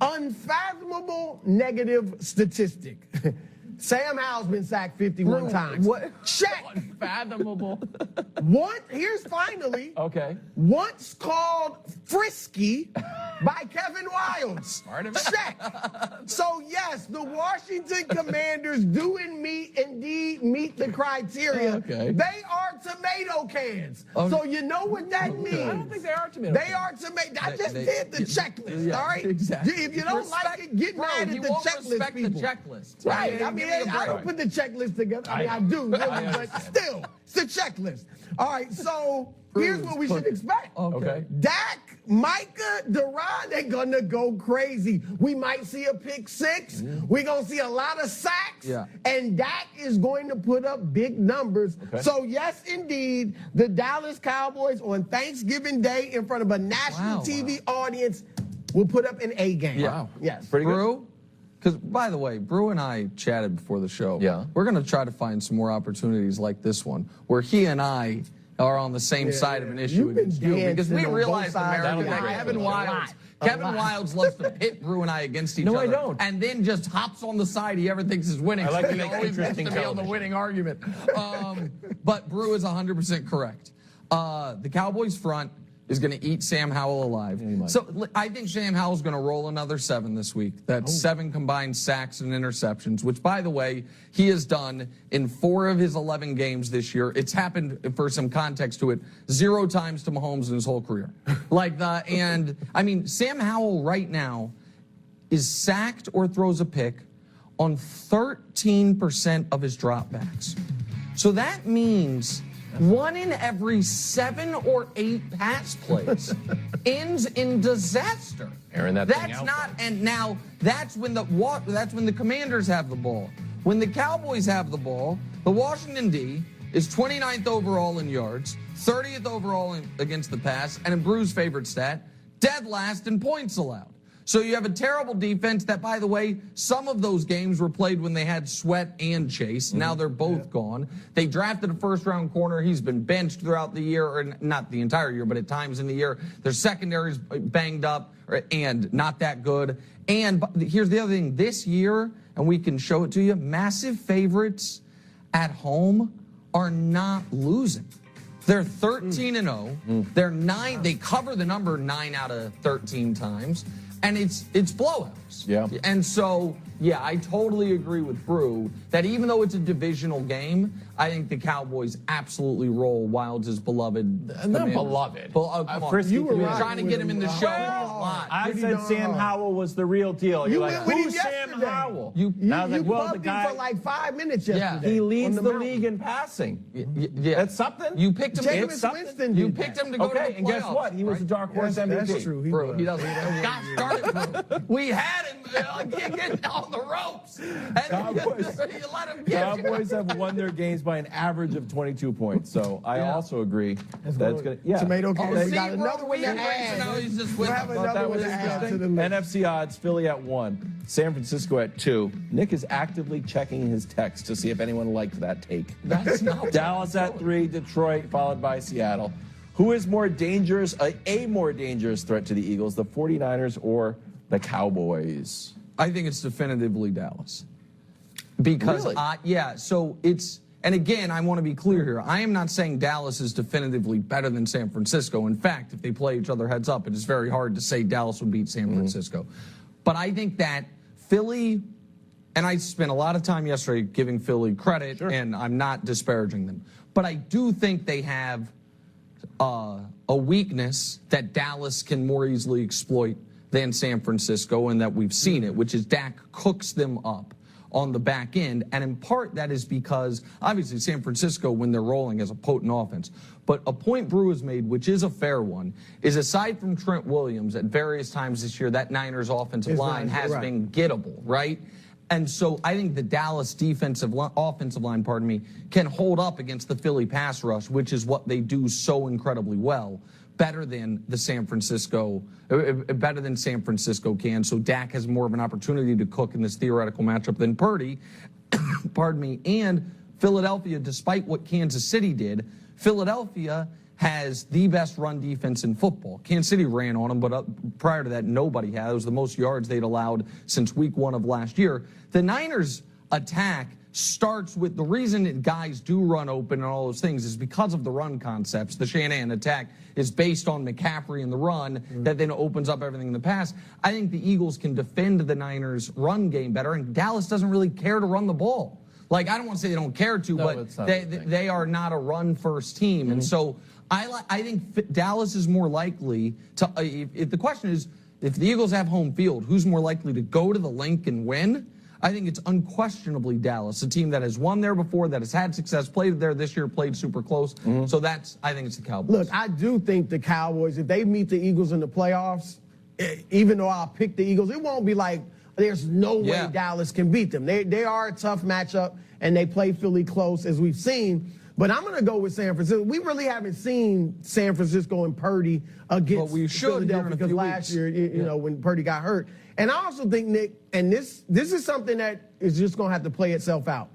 Unfathomable negative statistic. Sam Howell's been sacked 51 times. What? Check. Unfathomable. Here's finally. Okay. Once called frisky by Kevin Wildes. Check. So yes, the Washington Commanders do indeed meet the criteria. Okay. They are tomato cans. So you know what that means. I don't think they are tomato cans. They are tomato. I just did the checklist. All right. Exactly. If you don't like it, get mad at the checklist people. The checklist. Right. I mean, I don't put the checklist together. I mean, I do, really, but still, it's a checklist. All right, so here's what we should expect. Okay. Dak, Micah, Deron, they're going to go crazy. We might see a pick 6. We're going to see a lot of sacks. Yeah. And Dak is going to put up big numbers. Okay. So, yes, indeed, the Dallas Cowboys on Thanksgiving Day in front of a national TV audience will put up an A game. Yeah. Yes. Pretty good. Because, by the way, Brew and I chatted before the show. Yeah. We're going to try to find some more opportunities like this one, where he and I are on the same side of an issue against you, because we realize, America, that Kevin Wildes loves to pit Brew and I against each other. No, I don't. And then just hops on the side he ever thinks is winning. I like so to he make always gets to interesting be on the winning argument. But Brew is 100% correct. The Cowboys front is going to eat Sam Howell alive. So I think Sam Howell's going to roll another 7 this week. That's 7 combined sacks and interceptions, which, by the way, he has done in 4 of his 11 games this year. It's happened, for some context to it, 0 times to Mahomes in his whole career. Sam Howell right now is sacked or throws a pick on 13% of his dropbacks. So that means 1 in every 7 or 8 pass plays ends in disaster. Airing that thing out. And now that's when the Commanders have the ball. When the Cowboys have the ball, the Washington D is 29th overall in yards, 30th overall against the pass, and in Brew's favorite stat, dead last in points allowed. So you have a terrible defense that, by the way, some of those games were played when they had Sweat and Chase. Now they're both gone. They drafted a first-round corner. He's been benched throughout the year, or not the entire year, but at times in the year. Their secondary's banged up and not that good. And here's the other thing. This year, and we can show it to you, massive favorites at home are not losing. They're 13-0. They're 9. They cover the number 9 out of 13 times. And it's blowouts. Yeah. And so, yeah, I totally agree with Brew that even though it's a divisional game, I think the Cowboys absolutely roll Wildes' beloved. Not beloved. Come on. Frisky You were community. trying to get him in the show. I said Sam Howell was the real deal. You're like, who's Sam Howell? You I was like, well, the guy for like 5 minutes yesterday. he leads on the mountain. league in passing. Yeah. That's something. You picked him. Jameis Winston You did picked that. him to go to the Okay, and guess playoffs, what? He was right? the dark horse MVP. That's true. Bro, he doesn't. Gosh darn it, bro. We had him getting on the ropes. And Cowboys, you let him get you. Cowboys have won their games by an average of 22 points. So I also agree that's going to. Yeah. Tomato can. Oh, We got see, another bro, one to we embrace it. Now add. he's just We'll with have us. another that one was to add to the interesting. list. NFC odds: Philly at 1, San Francisco at 2. Nick is actively checking his text to see if anyone liked that take. That's not Dallas at 3, Detroit followed by Seattle. Who is more dangerous? A more dangerous threat to the Eagles, the 49ers or the Cowboys? I think it's definitively Dallas. Because, Really? so it's, and again, I want to be clear here. I am not saying Dallas is definitively better than San Francisco. In fact, if they play each other heads up, it is very hard to say Dallas would beat San Francisco. But I think that Philly, and I spent a lot of time yesterday giving Philly credit, and I'm not disparaging them. But I do think they have a weakness that Dallas can more easily exploit than San Francisco, and that we've seen it, which is Dak cooks them up on the back end. And in part, that is because, obviously, San Francisco, when they're rolling, has a potent offense. But a point Brew has made, which is a fair one, is aside from Trent Williams, at various times this year, that Niners offensive line has been gettable, right? And so I think the Dallas offensive line, can hold up against the Philly pass rush, which is what they do so incredibly well, better than San Francisco can. So Dak has more of an opportunity to cook in this theoretical matchup than Purdy. And Philadelphia, despite what Kansas City did, Philadelphia has the best run defense in football. Kansas City ran on them, but prior to that, nobody had. It was the most yards they'd allowed since week 1 of last year. The Niners' attack starts with the reason that guys do run open and all those things is because of the run concepts. The Shanahan attack is based on McCaffrey and the run that then opens up everything in the pass. I think the Eagles can defend the Niners' run game better, and Dallas doesn't really care to run the ball. Like, I don't want to say they don't care to, but they are not a run-first team. And so I think Dallas is more likely to, if the question is, if the Eagles have home field, who's more likely to go to the Link and win? I think it's unquestionably Dallas, a team that has won there before, that has had success, played there this year, played super close. So I think it's the Cowboys. Look, I do think the Cowboys, if they meet the Eagles in the playoffs, even though I'll pick the Eagles, it won't be like there's no way Dallas can beat them. They are a tough matchup, and they play Philly close, as we've seen. But I'm going to go with San Francisco. We really haven't seen San Francisco and Purdy against Philadelphia because last year, you know, when Purdy got hurt. And I also think, Nick, and this is something that is just going to have to play itself out.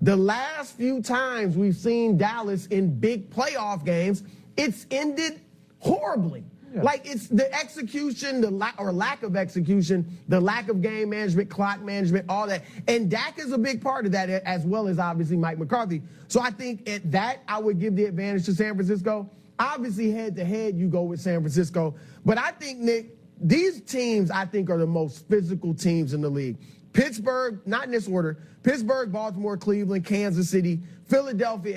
The last few times we've seen Dallas in big playoff games, it's ended horribly. Yeah. Like, it's the execution, or lack of execution, the lack of game management, clock management, all that. And Dak is a big part of that, as well as obviously Mike McCarthy. So I think at that, I would give the advantage to San Francisco. Obviously, head-to-head, you go with San Francisco. But I think, Nick, these teams, I think, are the most physical teams in the league. Pittsburgh, not in this order, Pittsburgh, Baltimore, Cleveland, Kansas City, Philadelphia,